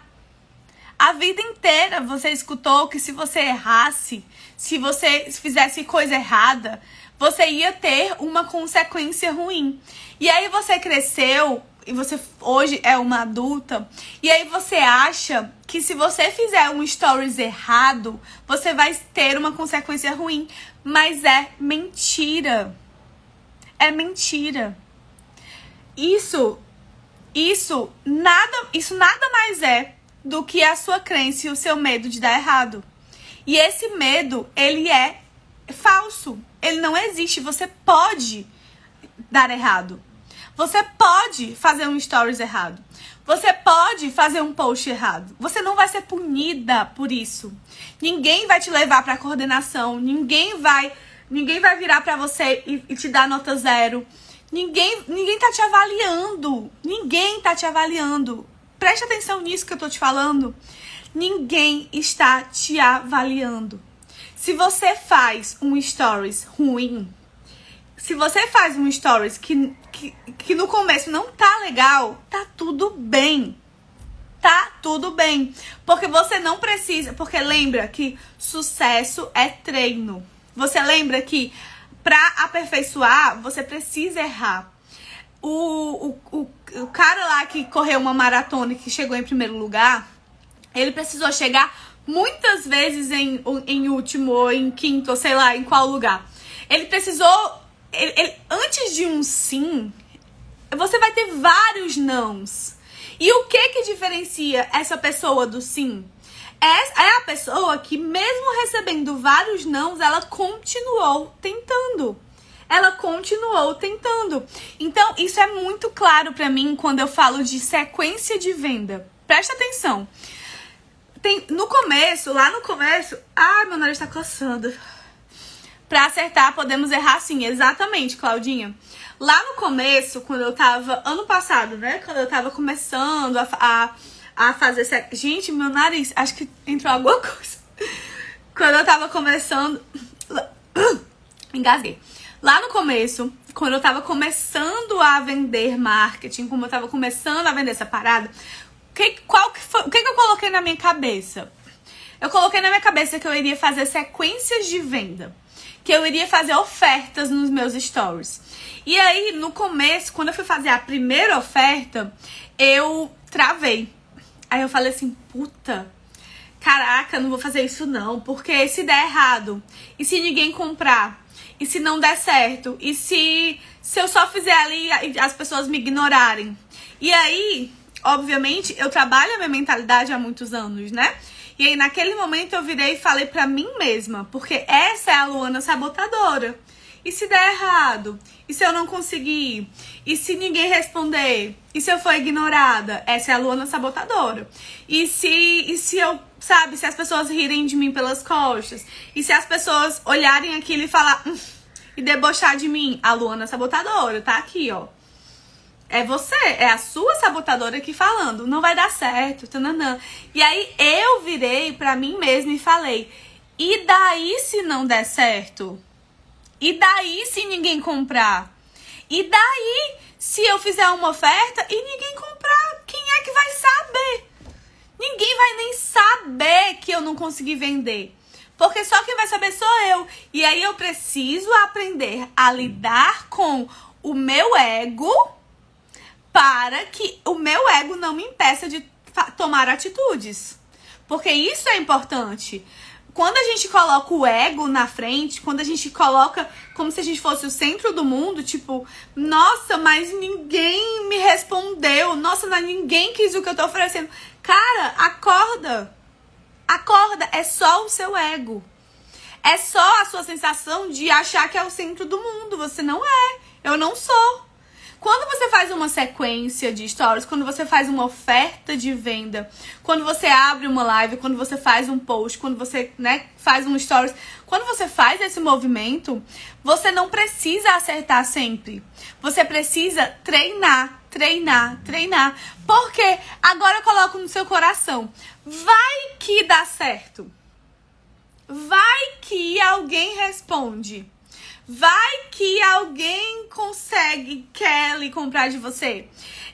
A vida inteira você escutou que se você errasse, se você fizesse coisa errada, você ia ter uma consequência ruim. E aí você cresceu e você hoje é uma adulta, e aí você acha que se você fizer um stories errado, você vai ter uma consequência ruim. Mas é mentira. É mentira. Isso nada mais é do que a sua crença e o seu medo de dar errado. E esse medo, ele é falso. Ele não existe. Você pode dar errado. Você pode fazer um stories errado. Você pode fazer um post errado. Você não vai ser punida por isso. Ninguém vai te levar pra coordenação. Ninguém vai virar pra você e te dar nota 0. Ninguém tá te avaliando. Ninguém tá te avaliando. Preste atenção nisso que eu tô te falando. Ninguém está te avaliando. Se você faz um stories ruim, se você faz um stories que no começo não tá legal, tá tudo bem. Tá tudo bem. Porque você não precisa... Porque lembra que sucesso é treino. Você lembra que pra aperfeiçoar, você precisa errar. O cara lá que correu uma maratona e que chegou em primeiro lugar, ele precisou chegar muitas vezes em último, ou em quinto, ou sei lá, em qual lugar. Ele precisou... antes de um sim, você vai ter vários nãos. E o que diferencia essa pessoa do sim? É a pessoa que, mesmo recebendo vários nãos, ela continuou tentando. Ela continuou tentando. Então, isso é muito claro pra mim quando eu falo de sequência de venda. Presta atenção. Lá no começo... Ai, meu nariz tá coçando. Pra acertar, podemos errar sim. Exatamente, Claudinha. Lá no começo, quando eu tava... Ano passado, né? Quando eu tava começando a fazer... Gente, meu nariz... Acho que entrou alguma coisa. Quando eu tava começando Engasguei. Lá no começo, quando eu tava começando a vender marketing, como eu tava começando a vender essa parada, o que eu coloquei na minha cabeça? Eu coloquei na minha cabeça que eu iria fazer sequências de venda, que eu iria fazer ofertas nos meus stories. E aí, no começo, quando eu fui fazer a primeira oferta, eu travei. Aí eu falei assim, puta, caraca, não vou fazer isso não, porque se der errado, e se ninguém comprar, e se não der certo, e se eu só fizer ali e as pessoas me ignorarem. E aí, obviamente, eu trabalho a minha mentalidade há muitos anos, né? E aí, naquele momento, eu virei e falei pra mim mesma, porque essa é a Luana sabotadora. E se der errado? E se eu não conseguir? E se ninguém responder? E se eu for ignorada? Essa é a Luana sabotadora. E se eu, sabe, se as pessoas rirem de mim pelas costas? E se as pessoas olharem aquilo e falar e debochar de mim? A Luana sabotadora, tá aqui, ó. É você, é a sua sabotadora aqui falando, não vai dar certo, tananã. E aí eu virei pra mim mesma e falei, e daí se não der certo? E daí se ninguém comprar? E daí se eu fizer uma oferta e ninguém comprar? Quem é que vai saber? Ninguém vai nem saber que eu não consegui vender. Porque só quem vai saber sou eu. E aí eu preciso aprender a lidar com o meu ego para que o meu ego não me impeça de tomar atitudes. Porque isso é importante. Quando a gente coloca o ego na frente, quando a gente coloca como se a gente fosse o centro do mundo, tipo, nossa, mas ninguém me respondeu, nossa, mas ninguém quis o que eu tô oferecendo. Cara, acorda. Acorda, é só o seu ego. É só a sua sensação de achar que é o centro do mundo. Você não é. Eu não sou. Quando você faz uma sequência de stories, quando você faz uma oferta de venda, quando você abre uma live, quando você faz um post, quando você, né, faz um stories, quando você faz esse movimento, você não precisa acertar sempre. Você precisa treinar, treinar, treinar. Porque agora eu coloco no seu coração, vai que dá certo. Vai que alguém responde. Vai que alguém consegue, quer lhe comprar de você.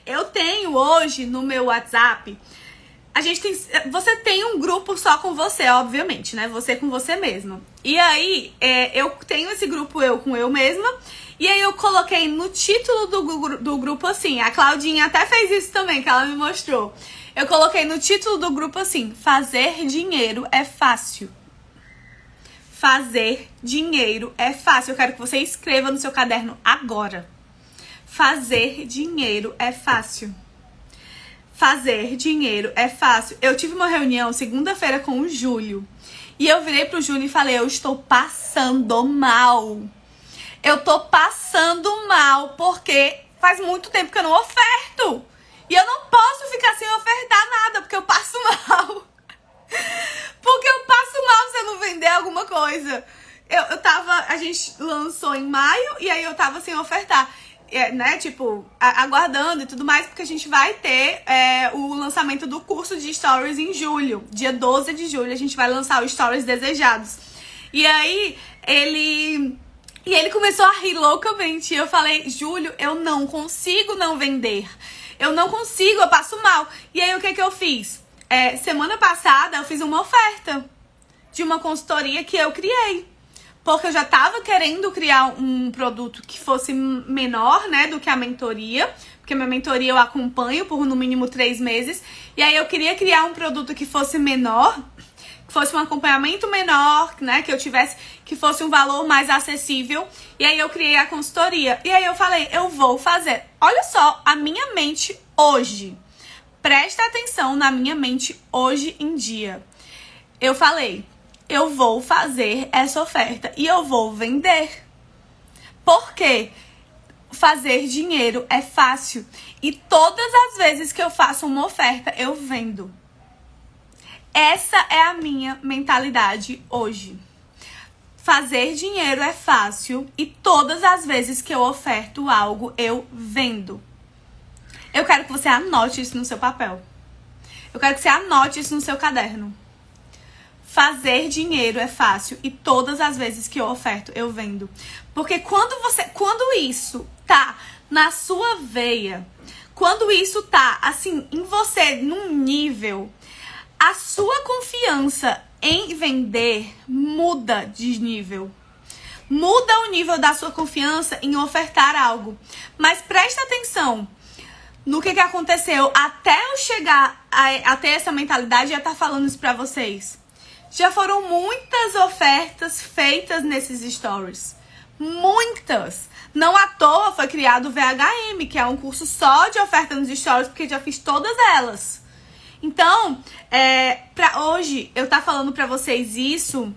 Eu tenho hoje no meu WhatsApp, você tem um grupo só com você, obviamente, né? Você com você mesma. E aí, eu tenho esse grupo eu com eu mesma. E aí eu coloquei no título do grupo assim, a Claudinha até fez isso também, que ela me mostrou. Eu coloquei no título do grupo assim, fazer dinheiro é fácil. Fazer dinheiro é fácil. Eu quero que você escreva no seu caderno agora. Fazer dinheiro é fácil. Fazer dinheiro é fácil. Eu tive uma reunião segunda-feira com o Júlio. E eu virei pro Júlio e falei, eu estou passando mal. Eu tô passando mal porque faz muito tempo que eu não oferto. E eu não posso ficar sem ofertar nada, porque eu passo mal. Porque eu passo mal se eu não vender alguma coisa. A gente lançou em maio e aí eu tava sem ofertar, né? Tipo, aguardando e tudo mais, porque a gente vai ter o lançamento do curso de Stories em julho. Dia 12 de julho a gente vai lançar os Stories desejados. E aí ele começou a rir loucamente. E eu falei, Júlio, eu não consigo não vender. Eu não consigo, eu passo mal. E aí o que eu fiz? Semana passada eu fiz uma oferta de uma consultoria que eu criei. Porque eu já tava querendo criar um produto que fosse menor, né, do que a mentoria. Porque minha mentoria eu acompanho por no mínimo 3 meses. E aí eu queria criar um produto que fosse menor, que fosse um acompanhamento menor, né, que fosse um valor mais acessível. E aí eu criei a consultoria. E aí eu falei, eu vou fazer. Olha só, a minha mente hoje. Presta atenção na minha mente hoje em dia. Eu falei, eu vou fazer essa oferta e eu vou vender. Por quê? Fazer dinheiro é fácil. E todas as vezes que eu faço uma oferta, eu vendo. Essa é a minha mentalidade hoje. Fazer dinheiro é fácil e todas as vezes que eu oferto algo, eu vendo. Eu quero que você anote isso no seu papel. Eu quero que você anote isso no seu caderno. fazer dinheiro é fácil e todas as vezes que eu oferto, eu vendo. Porque quando isso tá na sua veia, quando isso tá, assim, em você, num nível, a sua confiança em vender muda de nível. Muda o nível da sua confiança em ofertar algo. Mas presta atenção no que aconteceu até eu chegar a ter essa mentalidade e já tá falando isso pra vocês. Já foram muitas ofertas feitas nesses stories. Muitas! Não à toa foi criado o VHM, que é um curso só de oferta nos stories, porque já fiz todas elas. Então, pra hoje eu tá falando pra vocês isso,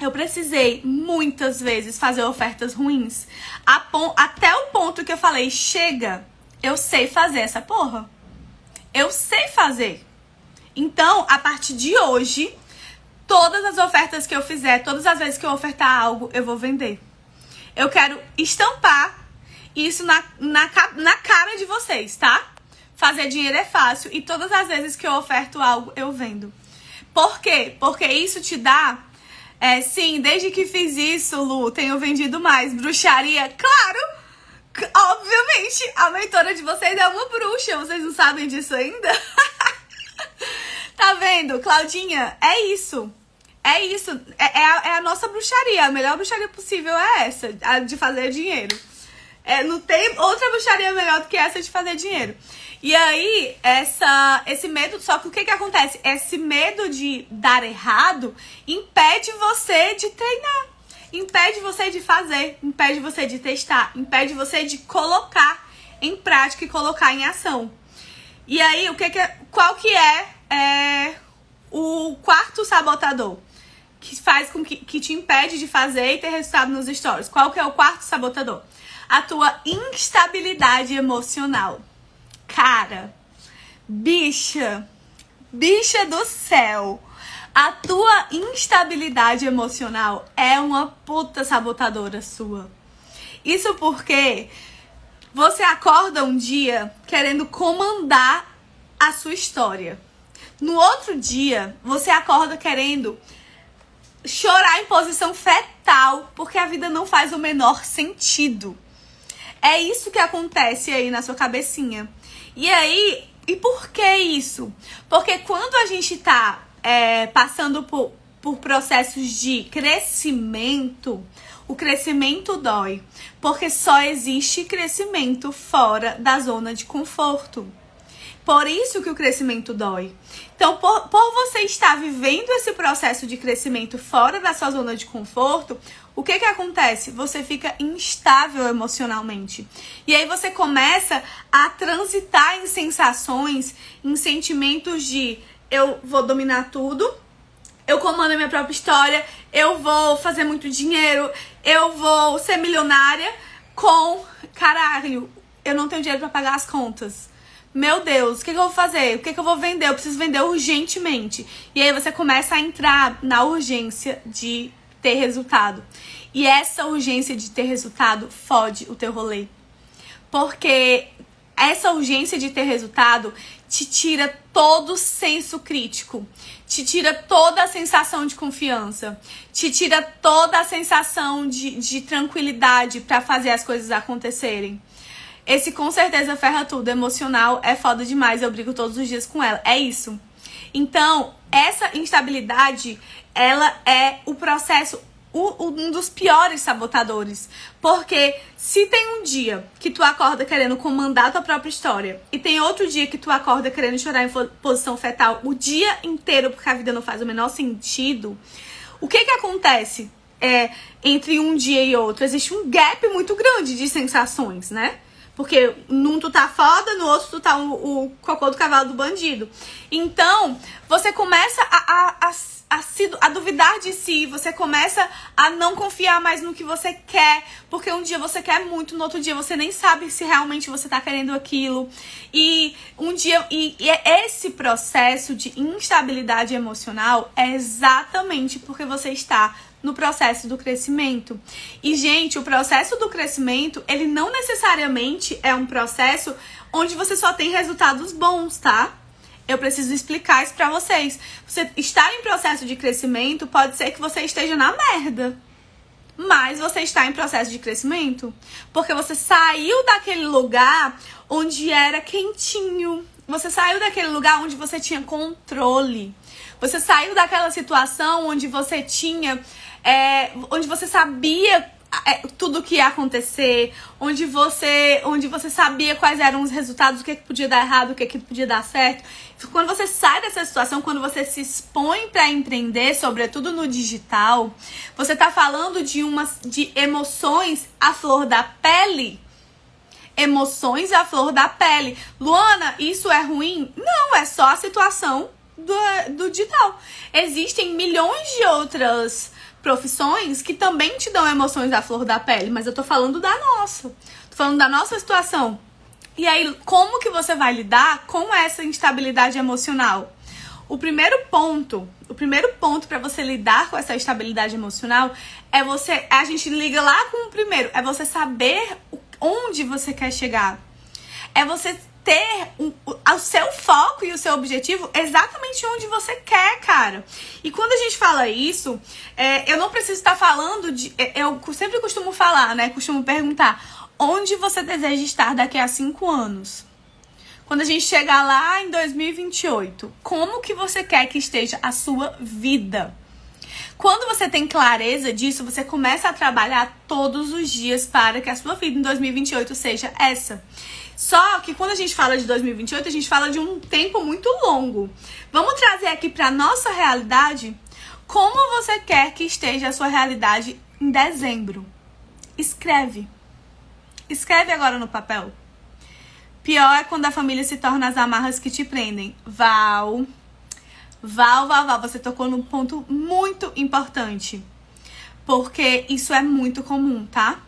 eu precisei muitas vezes fazer ofertas ruins. Até o ponto que eu falei, chega, eu sei fazer essa porra. Eu sei fazer. Então, a partir de hoje, todas as ofertas que eu fizer, todas as vezes que eu ofertar algo, eu vou vender. Eu quero estampar isso na cara de vocês, tá? Fazer dinheiro é fácil e todas as vezes que eu oferto algo, eu vendo. Por quê? Porque isso te dá... sim, desde que fiz isso, Lu, tenho vendido mais. Bruxaria, claro! Obviamente, a mentora de vocês é uma bruxa. Vocês não sabem disso ainda? Tá vendo? Claudinha, é isso. É isso. É a nossa bruxaria. A melhor bruxaria possível é essa, a de fazer dinheiro. Não tem outra bruxaria melhor do que essa de fazer dinheiro. E aí, esse medo... Só que o que acontece? Esse medo de dar errado impede você de treinar. Impede você de fazer. Impede você de testar. Impede você de colocar em prática e colocar em ação. E aí, qual que é o quarto sabotador? Que faz com que te impede de fazer e ter resultado nos stories. Qual que é o quarto sabotador? A tua instabilidade emocional. Cara, bicha do céu, a tua instabilidade emocional é uma puta sabotadora sua. Isso porque você acorda um dia querendo comandar a sua história. No outro dia, você acorda querendo chorar em posição fetal, porque a vida não faz o menor sentido. É isso que acontece aí na sua cabecinha. E aí, e por que isso? Porque quando a gente tá passando por processos de crescimento, o crescimento dói. Porque só existe crescimento fora da zona de conforto. Por isso que o crescimento dói. Então, por você estar vivendo esse processo de crescimento fora da sua zona de conforto, o que acontece? Você fica instável emocionalmente. E aí você começa a transitar em sensações, em sentimentos de eu vou dominar tudo, eu comando a minha própria história, eu vou fazer muito dinheiro, eu vou ser milionária com, caralho, eu não tenho dinheiro pra pagar as contas. Meu Deus, o que eu vou fazer? O que eu vou vender? Eu preciso vender urgentemente. E aí você começa a entrar na urgência de ter resultado. E essa urgência de ter resultado fode o teu rolê. Porque essa urgência de ter resultado te tira todo o senso crítico. Te tira toda a sensação de confiança. Te tira toda a sensação de tranquilidade pra fazer as coisas acontecerem. Esse com certeza ferra tudo. Emocional é foda demais. Eu brigo todos os dias com ela. É isso. Então, essa instabilidade, ela é o processo, um dos piores sabotadores. Porque se tem um dia que tu acorda querendo comandar a tua própria história e tem outro dia que tu acorda querendo chorar em posição fetal o dia inteiro porque a vida não faz o menor sentido, o que acontece entre um dia e outro? Existe um gap muito grande de sensações, né? Porque num tu tá foda, no outro tu tá o cocô do cavalo do bandido. Então, você começa a duvidar de si, você começa a não confiar mais no que você quer, porque um dia você quer muito, no outro dia você nem sabe se realmente você tá querendo aquilo. E esse processo de instabilidade emocional é exatamente porque você está no processo do crescimento. E, gente, o processo do crescimento, ele não necessariamente é um processo onde você só tem resultados bons, tá? Eu preciso explicar isso pra vocês. Você estar em processo de crescimento, pode ser que você esteja na merda. Mas você está em processo de crescimento. Porque você saiu daquele lugar onde era quentinho. Você saiu daquele lugar onde você tinha controle. Você saiu daquela situação onde você tinha... onde você sabia tudo o que ia acontecer, onde você sabia quais eram os resultados, o que podia dar errado, o que podia dar certo. Quando você sai dessa situação, quando você se expõe para empreender, sobretudo no digital, você tá falando de emoções à flor da pele. Emoções à flor da pele. Luana, isso é ruim? Não, é só a situação do digital. Existem milhões de outras profissões que também te dão emoções à flor da pele, mas eu tô falando da nossa. Tô falando da nossa situação. E aí, como que você vai lidar com essa instabilidade emocional? O primeiro ponto para você lidar com essa estabilidade emocional é a gente liga lá com o primeiro, é você saber onde você quer chegar. É você ter o seu foco e o seu objetivo exatamente onde você quer, cara. E quando a gente fala isso, eu não preciso estar falando de... Eu sempre costumo falar, né? Costumo perguntar, onde você deseja estar daqui a 5 anos? Quando a gente chegar lá em 2028, como que você quer que esteja a sua vida? Quando você tem clareza disso, você começa a trabalhar todos os dias para que a sua vida em 2028 seja essa. Só que quando a gente fala de 2028, a gente fala de um tempo muito longo. Vamos trazer aqui para nossa realidade como você quer que esteja a sua realidade em dezembro. Escreve. Escreve agora no papel. Pior é quando a família se torna as amarras que te prendem. Val, você tocou num ponto muito importante. Porque isso é muito comum, tá?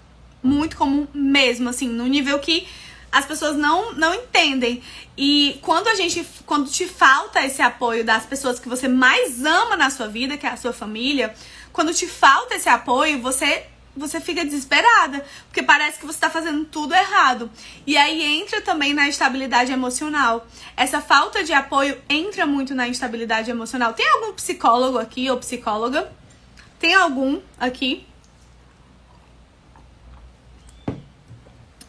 Muito comum mesmo, assim, no nível que as pessoas não entendem. E quando te falta esse apoio das pessoas que você mais ama na sua vida, que é a sua família, quando te falta esse apoio, você fica desesperada, porque parece que você tá fazendo tudo errado. E aí entra também na instabilidade emocional. Essa falta de apoio entra muito na instabilidade emocional. Tem algum psicólogo aqui ou psicóloga? Tem algum aqui?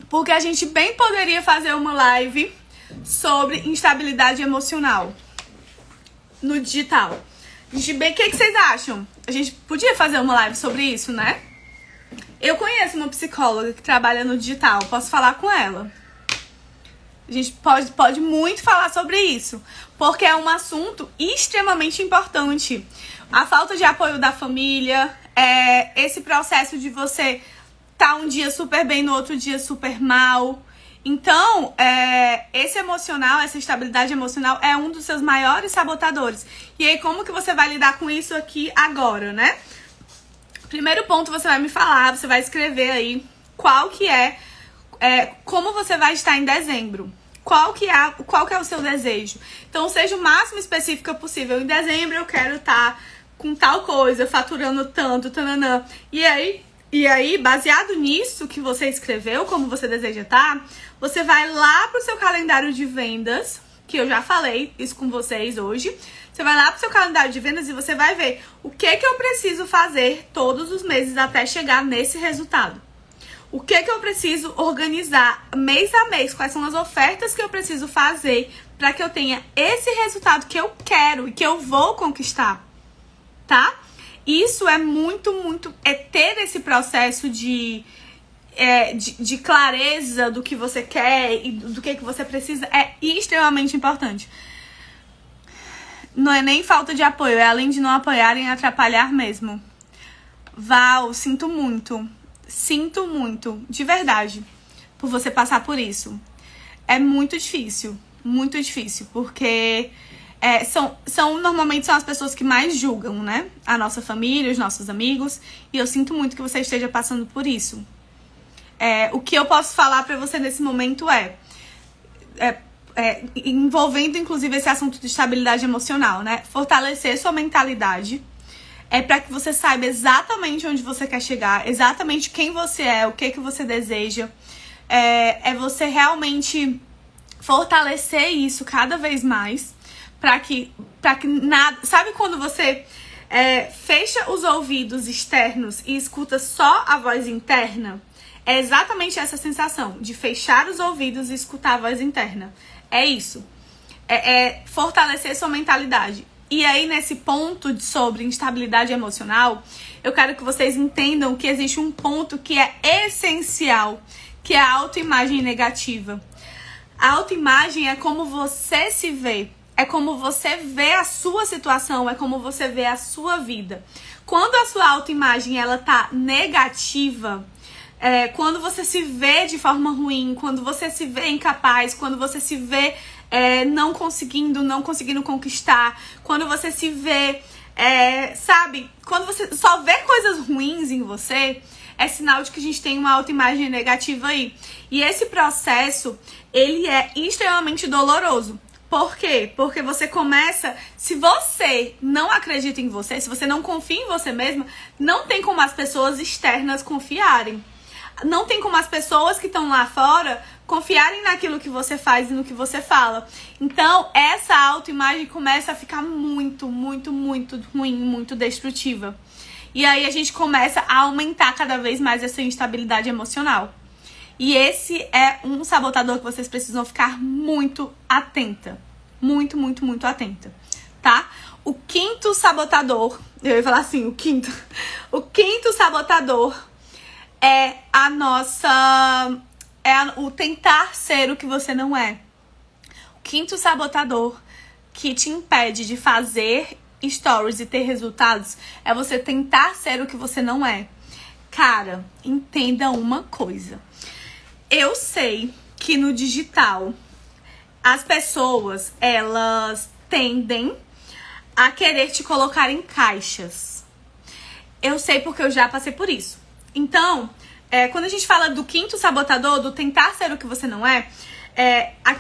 Porque a gente bem poderia fazer uma live sobre instabilidade emocional no digital. O que vocês acham? A gente podia fazer uma live sobre isso, né? Eu conheço uma psicóloga que trabalha no digital, posso falar com ela. A gente pode muito falar sobre isso, porque é um assunto extremamente importante. A falta de apoio da família, esse processo de você tá um dia super bem, no outro dia super mal. Então, esse emocional, essa estabilidade emocional é um dos seus maiores sabotadores. E aí, como que você vai lidar com isso aqui agora, né? Primeiro ponto, você vai me falar, você vai escrever aí qual que como você vai estar em dezembro. Qual que é o seu desejo? Então, seja o máximo específica possível. Em dezembro eu quero estar com tal coisa, faturando tanto, tananã. E aí, baseado nisso que você escreveu, como você deseja estar, você vai lá pro seu calendário de vendas, que eu já falei isso com vocês hoje. Você vai lá pro seu calendário de vendas e você vai ver o que eu preciso fazer todos os meses até chegar nesse resultado. O que eu preciso organizar mês a mês, quais são as ofertas que eu preciso fazer para que eu tenha esse resultado que eu quero e que eu vou conquistar, tá? Isso é muito, ter esse processo de clareza do que você quer e do que você precisa é extremamente importante. Não é nem falta de apoio, é além de não apoiarem, atrapalhar mesmo. Val, sinto muito, de verdade, por você passar por isso. É muito difícil, porque normalmente são as pessoas que mais julgam, né? A nossa família, os nossos amigos, e eu sinto muito que você esteja passando por isso. O que eu posso falar pra você nesse momento envolvendo inclusive esse assunto de estabilidade emocional, né? Fortalecer sua mentalidade para que você saiba exatamente onde você quer chegar, exatamente quem você é, o que você deseja. Você realmente fortalecer isso cada vez mais pra que nada... Sabe quando você fecha os ouvidos externos e escuta só a voz interna? É exatamente essa sensação de fechar os ouvidos e escutar a voz interna. É isso. É fortalecer sua mentalidade. E aí, nesse ponto sobre instabilidade emocional, eu quero que vocês entendam que existe um ponto que é essencial, que é a autoimagem negativa. A autoimagem é como você se vê, é como você vê a sua situação, é como você vê a sua vida. Quando a sua autoimagem ela tá negativa, quando você se vê de forma ruim, quando você se vê incapaz, quando você se vê não conseguindo conquistar, quando você se vê, sabe, quando você só vê coisas ruins em você, é sinal de que a gente tem uma autoimagem negativa aí. E esse processo, ele é extremamente doloroso. Por quê? Porque você começa, se você não acredita em você, se você não confia em você mesma, não tem como as pessoas externas confiarem. Não tem como as pessoas que estão lá fora confiarem naquilo que você faz e no que você fala. Então, essa autoimagem começa a ficar muito, muito, muito ruim, muito destrutiva. E aí a gente começa a aumentar cada vez mais essa instabilidade emocional. E esse é um sabotador que vocês precisam ficar muito atenta. Muito, muito, muito atenta, tá? O quinto sabotador, eu ia falar assim, o quinto sabotador é o tentar ser o que você não é. O quinto sabotador que te impede de fazer stories e ter resultados é você tentar ser o que você não é. Cara, entenda uma coisa. Eu sei que no digital as pessoas, elas tendem a querer te colocar em caixas. Eu sei porque eu já passei por isso. Então, quando a gente fala do quinto sabotador, do tentar ser o que você não é,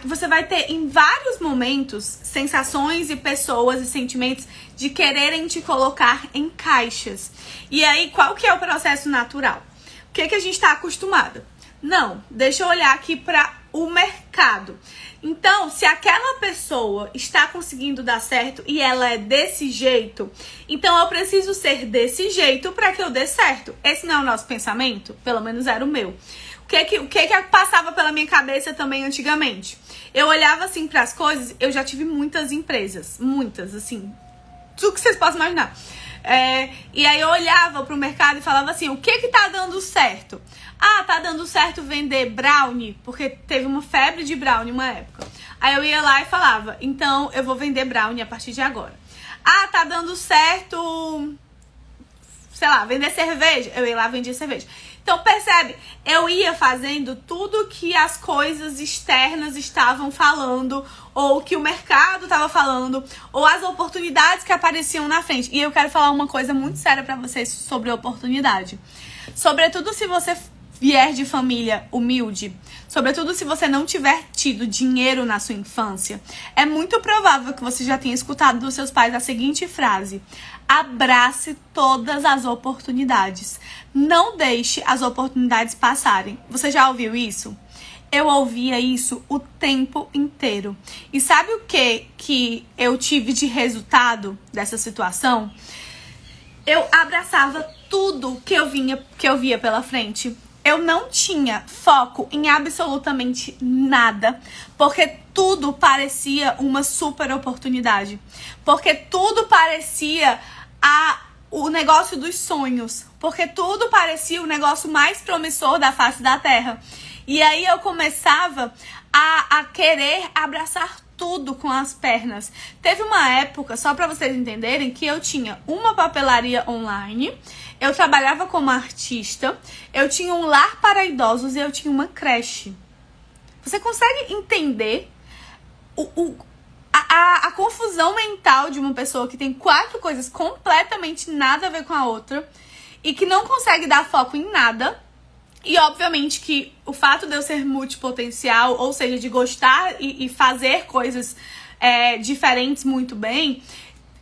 você vai ter em vários momentos sensações e pessoas e sentimentos de quererem te colocar em caixas. E aí, qual que é o processo natural? O que a gente está acostumado? Não, deixa eu olhar aqui para o mercado. Então, se aquela pessoa está conseguindo dar certo e ela é desse jeito, então eu preciso ser desse jeito para que eu dê certo. Esse não é o nosso pensamento? Pelo menos era o meu. O que passava pela minha cabeça também antigamente? Eu olhava assim para as coisas, eu já tive muitas empresas, muitas, assim, tudo que vocês possam imaginar. E aí eu olhava pro mercado e falava assim, o que tá dando certo? Ah, tá dando certo vender brownie, porque teve uma febre de brownie uma época. Aí eu ia lá e falava, então eu vou vender brownie a partir de agora. Ah, tá dando certo, sei lá, vender cerveja. Eu ia lá e vendia cerveja. Então percebe, eu ia fazendo tudo que as coisas externas estavam falando, ou que o mercado estava falando, ou as oportunidades que apareciam na frente. E eu quero falar uma coisa muito séria pra vocês sobre oportunidade. Sobretudo se você vier de família humilde, sobretudo se você não tiver tido dinheiro na sua infância, é muito provável que você já tenha escutado dos seus pais a seguinte frase: abrace todas as oportunidades. Não deixe as oportunidades passarem. Você já ouviu isso? Eu ouvia isso o tempo inteiro. E sabe o que eu tive de resultado dessa situação? Eu abraçava tudo que eu via pela frente. Eu não tinha foco em absolutamente nada, porque tudo parecia uma super oportunidade. Porque tudo parecia o negócio dos sonhos. Porque tudo parecia o negócio mais promissor da face da terra. E aí eu começava a querer abraçar tudo com as pernas. Teve uma época, só pra vocês entenderem, que eu tinha uma papelaria online, eu trabalhava como artista, eu tinha um lar para idosos e eu tinha uma creche. Você consegue entender a confusão mental de uma pessoa que tem 4 coisas completamente nada a ver com a outra e que não consegue dar foco em nada? E obviamente que o fato de eu ser multipotencial, ou seja, de gostar e fazer coisas diferentes muito bem,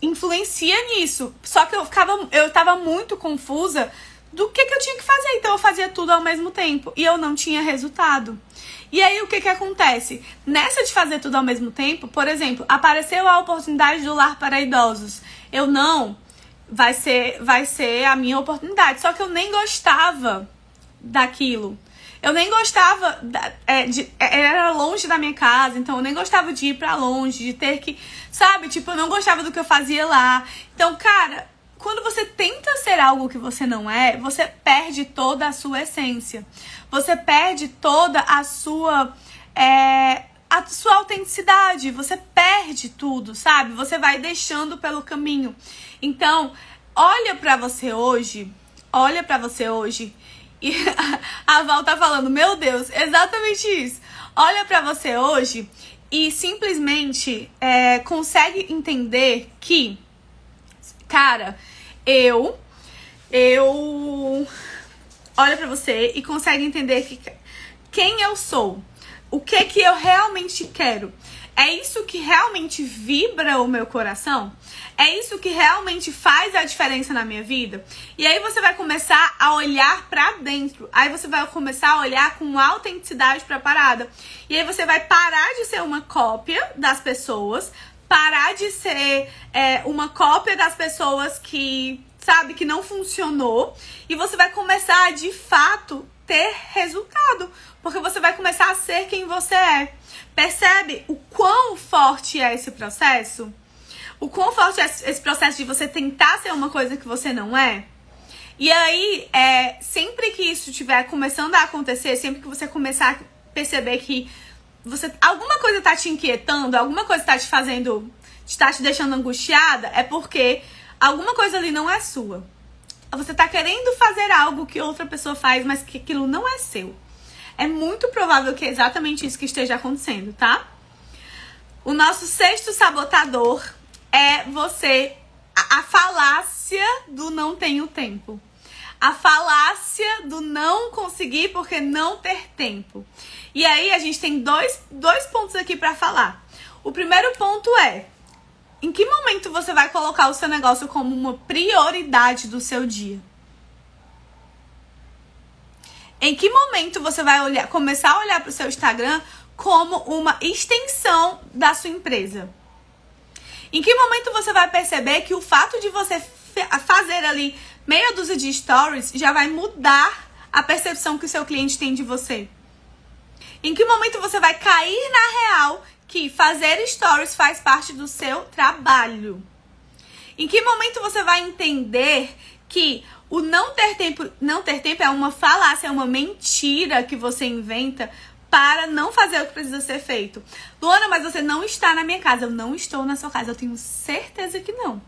influencia nisso. Só que eu tava muito confusa do que eu tinha que fazer. Então eu fazia tudo ao mesmo tempo e eu não tinha resultado. E aí o que acontece? Nessa de fazer tudo ao mesmo tempo, por exemplo, apareceu a oportunidade do lar para idosos. Eu não, vai ser a minha oportunidade. Só que eu nem gostava daquilo. Eu nem gostava, era longe da minha casa, então eu nem gostava de ir pra longe, de ter que, sabe? Tipo, eu não gostava do que eu fazia lá. Então, cara, quando você tenta ser algo que você não é, você perde toda a sua essência. Você perde toda a sua autenticidade. Você perde tudo, sabe? Você vai deixando pelo caminho. Então, olha pra você hoje e a Val tá falando, meu Deus, exatamente isso. Olha pra você hoje e simplesmente consegue entender que, cara, eu olha pra você e consegue entender que quem eu sou, o que eu realmente quero. É isso que realmente vibra o meu coração? É isso que realmente faz a diferença na minha vida? E aí você vai começar a olhar pra dentro. Aí você vai começar a olhar com autenticidade pra parada. E aí você vai parar de ser uma cópia das pessoas, parar de ser uma cópia das pessoas que, sabe, que não funcionou. E você vai começar a, de fato, ter resultado. Porque você vai começar a ser quem você é. Percebe o quão forte é esse processo? O quão forte é esse processo de você tentar ser uma coisa que você não é? E aí, sempre que isso estiver começando a acontecer, sempre que você começar a perceber que alguma coisa tá te inquietando, alguma coisa tá te deixando angustiada, é porque alguma coisa ali não é sua. Você tá querendo fazer algo que outra pessoa faz, mas que aquilo não é seu. É muito provável que é exatamente isso que esteja acontecendo, tá? O nosso sexto sabotador é a falácia do não tenho tempo. A falácia do não conseguir porque não ter tempo. E aí a gente tem dois pontos aqui pra falar. O primeiro ponto é: em que momento você vai colocar o seu negócio como uma prioridade do seu dia? Em que momento você vai começar a olhar para o seu Instagram como uma extensão da sua empresa? Em que momento você vai perceber que o fato de você fazer ali meia dúzia de stories já vai mudar a percepção que o seu cliente tem de você? Em que momento você vai cair na real que fazer stories faz parte do seu trabalho? Em que momento você vai entender que o não ter tempo é uma falácia, é uma mentira que você inventa para não fazer o que precisa ser feito? Luana, mas você não está na minha casa. Eu não estou na sua casa. Eu tenho certeza que não.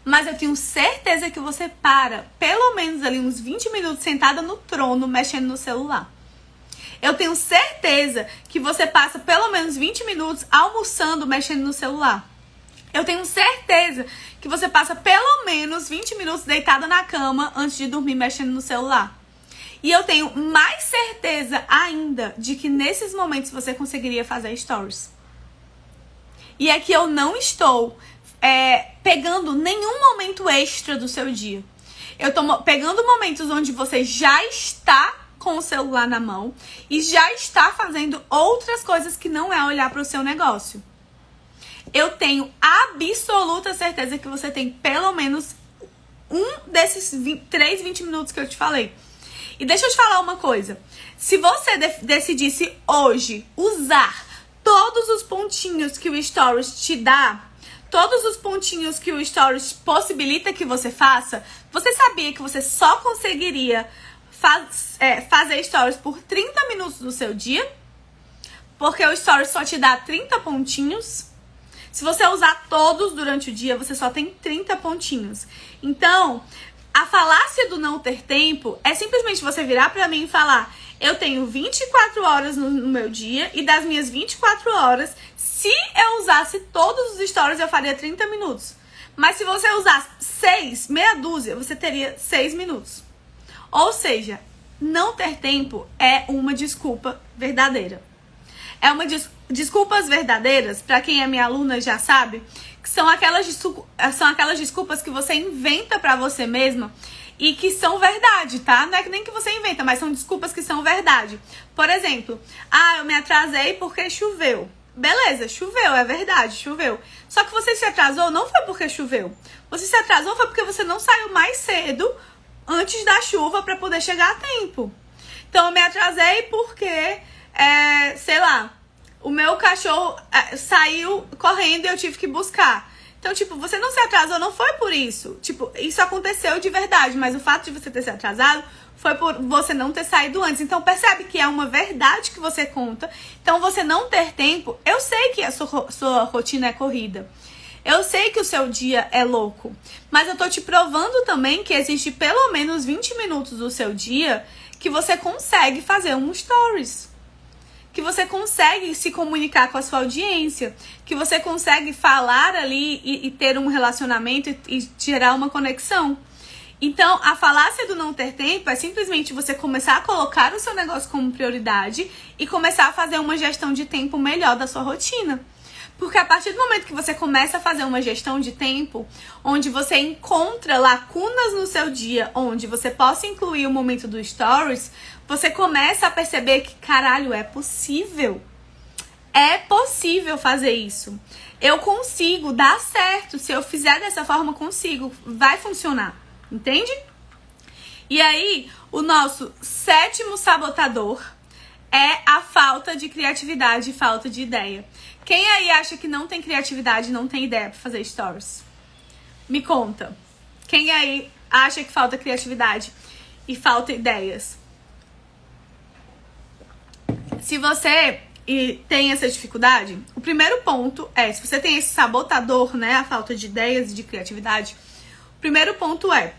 Mas eu tenho certeza que você para pelo menos ali uns 20 minutos sentada no trono mexendo no celular. Eu tenho certeza que você passa pelo menos 20 minutos almoçando mexendo no celular. Eu tenho certeza que você passa pelo menos 20 minutos deitada na cama antes de dormir mexendo no celular. E eu tenho mais certeza ainda de que nesses momentos você conseguiria fazer stories. E é que eu não estou pegando nenhum momento extra do seu dia. Eu tô pegando momentos onde você já está com o celular na mão e já está fazendo outras coisas que não é olhar para o seu negócio. Eu tenho absoluta certeza que você tem pelo menos um desses 20 minutos que eu te falei. E deixa eu te falar uma coisa. Se você decidisse hoje usar todos os pontinhos que o Stories te dá, todos os pontinhos que o Stories possibilita que você faça, você sabia que você só conseguiria fazer Stories por 30 minutos do seu dia? Porque o Stories só te dá 30 pontinhos. Se você usar todos durante o dia, você só tem 30 pontinhos. Então, a falácia do não ter tempo é simplesmente você virar pra mim e falar: eu tenho 24 horas no meu dia e das minhas 24 horas, se eu usasse todos os stories, eu faria 30 minutos. Mas se você usasse meia dúzia, você teria 6 minutos. Ou seja, não ter tempo é uma desculpa verdadeira. É uma desculpas verdadeiras, pra quem é minha aluna já sabe, que são aquelas desculpas que você inventa pra você mesma e que são verdade, tá? Não é nem que você inventa, mas são desculpas que são verdade. Por exemplo, eu me atrasei porque choveu. Beleza, choveu, é verdade, choveu. Só que você se atrasou não foi porque choveu. Você se atrasou foi porque você não saiu mais cedo antes da chuva para poder chegar a tempo. Então eu me atrasei porque, sei lá, o meu cachorro saiu correndo e eu tive que buscar. Então, tipo, você não se atrasou, não foi por isso. Tipo, isso aconteceu de verdade, mas o fato de você ter se atrasado foi por você não ter saído antes. Então, percebe que é uma verdade que você conta. Então, você não ter tempo, eu sei que a sua rotina é corrida. Eu sei que o seu dia é louco. Mas eu tô te provando também que existe pelo menos 20 minutos do seu dia que você consegue fazer um stories. Que você consegue se comunicar com a sua audiência, que você consegue falar ali e ter um relacionamento e gerar uma conexão. Então, a falácia do não ter tempo é simplesmente você começar a colocar o seu negócio como prioridade e começar a fazer uma gestão de tempo melhor da sua rotina. Porque a partir do momento que você começa a fazer uma gestão de tempo, onde você encontra lacunas no seu dia, onde você possa incluir o momento do stories, você começa a perceber que, caralho, é possível. É possível fazer isso. Eu consigo, dá certo. Se eu fizer dessa forma, consigo. Vai funcionar. Entende? E aí, o nosso 7º sabotador é a falta de criatividade e falta de ideia. Quem aí acha que não tem criatividade, não tem ideia pra fazer stories? Me conta. Quem aí acha que falta criatividade e falta ideias? Se você tem essa dificuldade, o primeiro ponto é, se você tem esse sabotador, né, a falta de ideias e de criatividade, o primeiro ponto é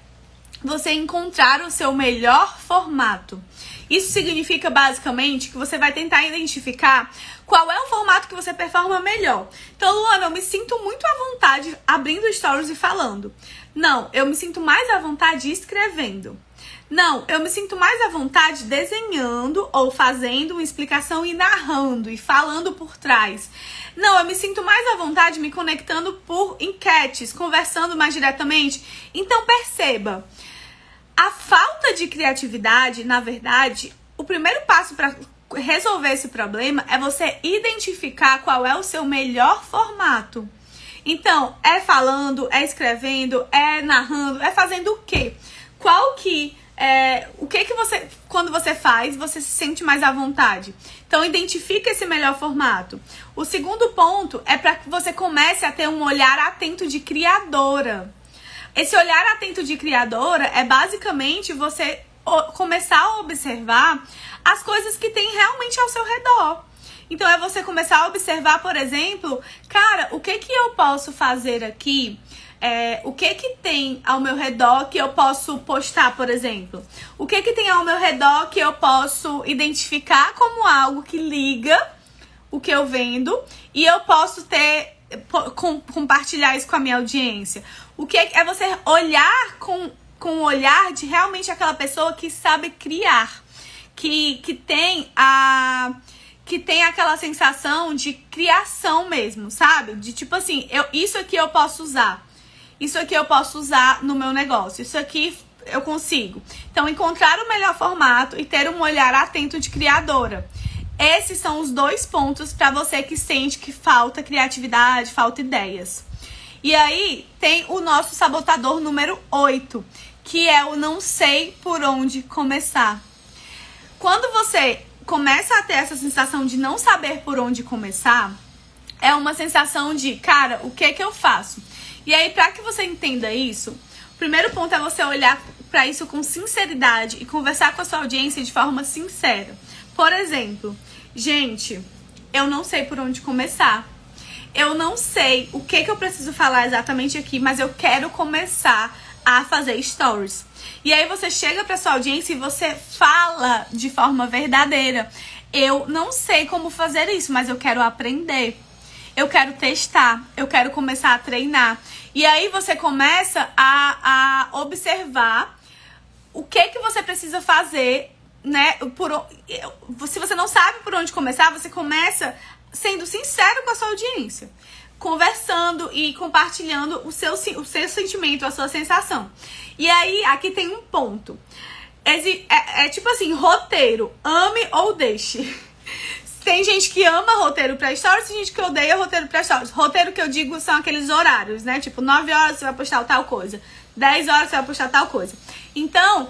você encontrar o seu melhor formato. Isso significa basicamente que você vai tentar identificar qual é o formato que você performa melhor. Então, Luana, eu me sinto muito à vontade abrindo stories e falando. Não, eu me sinto mais à vontade escrevendo. Não, eu me sinto mais à vontade desenhando ou fazendo uma explicação e narrando e falando por trás. Não, eu me sinto mais à vontade me conectando por enquetes, conversando mais diretamente. Então, perceba. A falta de criatividade, na verdade, o primeiro passo para resolver esse problema é você identificar qual é o seu melhor formato. Então, é falando, é escrevendo, é narrando, é fazendo o quê? O que você, quando você faz, você se sente mais à vontade. Então, identifica esse melhor formato. O segundo ponto é para que você comece a ter um olhar atento de criadora. Esse olhar atento de criadora é basicamente você começar a observar as coisas que tem realmente ao seu redor. Então é você começar a observar, por exemplo, cara, o que eu posso fazer aqui? O que tem ao meu redor que eu posso postar, por exemplo? O que tem ao meu redor que eu posso identificar como algo que liga o que eu vendo e eu posso compartilhar isso com a minha audiência? O que é você olhar com o olhar de realmente aquela pessoa que sabe criar, que tem aquela sensação de criação mesmo, sabe? De tipo assim, isso aqui eu posso usar. Isso aqui eu posso usar no meu negócio. Isso aqui eu consigo. Então, encontrar o melhor formato e ter um olhar atento de criadora. Esses são os 2 pontos para você que sente que falta criatividade, falta ideias. E aí, tem o nosso sabotador número 8, que é o não sei por onde começar. Quando você começa a ter essa sensação de não saber por onde começar, é uma sensação de, cara, o que eu faço? E aí, para que você entenda isso, o primeiro ponto é você olhar para isso com sinceridade e conversar com a sua audiência de forma sincera. Por exemplo, gente, eu não sei por onde começar. Eu não sei o que eu preciso falar exatamente aqui, mas eu quero começar a fazer stories. E aí você chega para sua audiência e você fala de forma verdadeira. Eu não sei como fazer isso, mas eu quero aprender. Eu quero testar, eu quero começar a treinar. E aí você começa a observar o que você precisa fazer, né? Se você não sabe por onde começar, você começa sendo sincero com a sua audiência. conversando e compartilhando o seu sentimento, a sua sensação. E aí, aqui tem um ponto. É tipo assim, roteiro, ame ou deixe. Tem gente que ama roteiro pra stories, tem gente que odeia roteiro pra stories. Roteiro que eu digo são aqueles horários, né? Tipo, 9 horas você vai postar tal coisa, 10 horas você vai postar tal coisa. Então,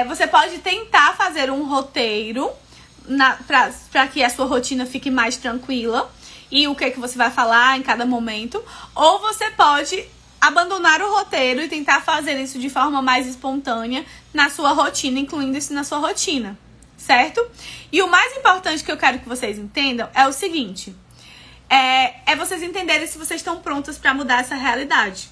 você pode tentar fazer um roteiro pra que a sua rotina fique mais tranquila e o que você vai falar em cada momento. Ou você pode abandonar o roteiro e tentar fazer isso de forma mais espontânea na sua rotina, incluindo isso na sua rotina. Certo? E o mais importante que eu quero que vocês entendam é o seguinte. É vocês entenderem se vocês estão prontas para mudar essa realidade.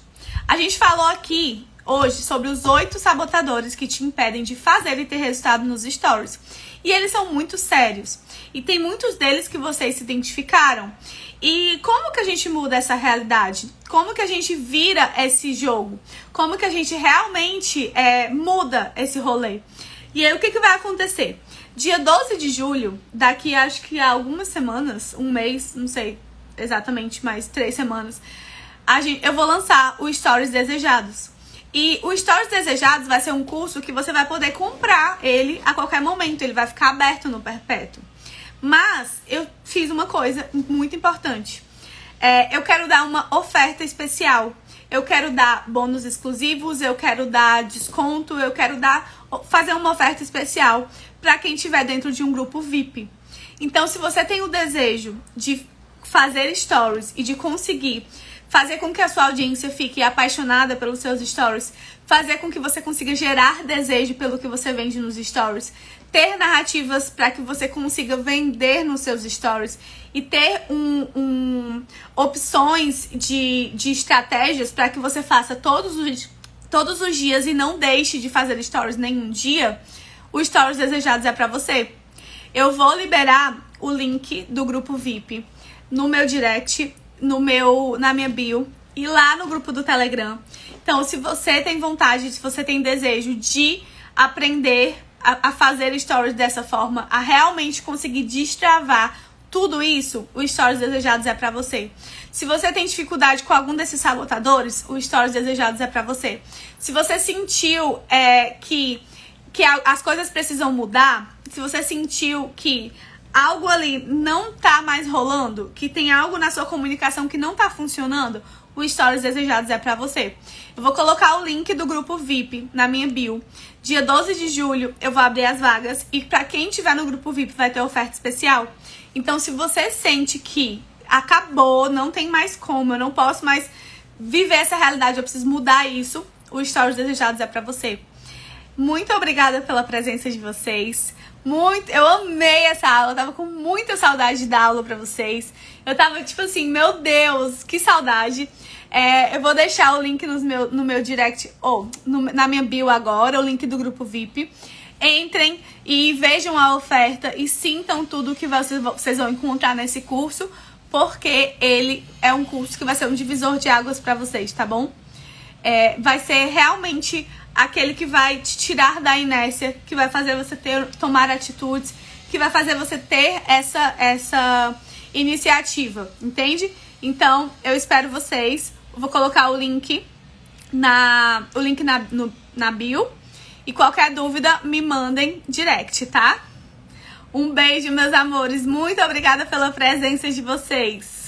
A gente falou aqui hoje sobre os 8 sabotadores que te impedem de fazer e ter resultado nos stories. E eles são muito sérios. E tem muitos deles que vocês se identificaram. E como que a gente muda essa realidade? Como que a gente vira esse jogo? Como que a gente realmente muda esse rolê? E aí o que vai acontecer? Dia 12 de julho, daqui acho que há algumas semanas, um mês, não sei exatamente, mas 3 semanas, eu vou lançar o Stories Desejados. E o Stories Desejados vai ser um curso que você vai poder comprar ele a qualquer momento, ele vai ficar aberto no perpétuo. Mas eu fiz uma coisa muito importante. Eu quero dar uma oferta especial. Eu quero dar bônus exclusivos, eu quero dar desconto, eu quero fazer uma oferta especial para quem estiver dentro de um grupo VIP. Então, se você tem o desejo de fazer stories e de conseguir fazer com que a sua audiência fique apaixonada pelos seus stories, fazer com que você consiga gerar desejo pelo que você vende nos stories, ter narrativas para que você consiga vender nos seus stories e ter opções de estratégias para que você faça todos os dias e não deixe de fazer stories nenhum dia, o Stories Desejados é para você. Eu vou liberar o link do grupo VIP no meu direct, na minha bio e lá no grupo do Telegram. Então, se você tem vontade, se você tem desejo de aprender a fazer stories dessa forma, a realmente conseguir destravar tudo isso, o Stories Desejados é pra você. Se você tem dificuldade com algum desses sabotadores, o Stories Desejados é pra você. Se você sentiu que as coisas precisam mudar, se você sentiu que algo ali não tá mais rolando, que tem algo na sua comunicação que não tá funcionando, o Stories Desejados é pra você. Eu vou colocar o link do grupo VIP na minha bio. Dia 12 de julho eu vou abrir as vagas e pra quem estiver no grupo VIP vai ter oferta especial. Então, se você sente que acabou, não tem mais como, eu não posso mais viver essa realidade, eu preciso mudar isso, o Stories Desejados é pra você. Muito obrigada pela presença de vocês. Eu amei essa aula, eu tava com muita saudade de dar aula pra vocês. Eu tava tipo assim, meu Deus, que saudade. Eu vou deixar o link no meu direct, na minha bio agora, o link do grupo VIP. Entrem e vejam a oferta e sintam tudo que vocês vão encontrar nesse curso, porque ele é um curso que vai ser um divisor de águas pra vocês, tá bom? Vai ser realmente aquele que vai te tirar da inércia, que vai fazer você tomar atitudes, que vai fazer você ter essa iniciativa, entende? Então, eu espero vocês. Eu vou colocar o link na bio. E qualquer dúvida, me mandem direct, tá? Um beijo, meus amores. Muito obrigada pela presença de vocês.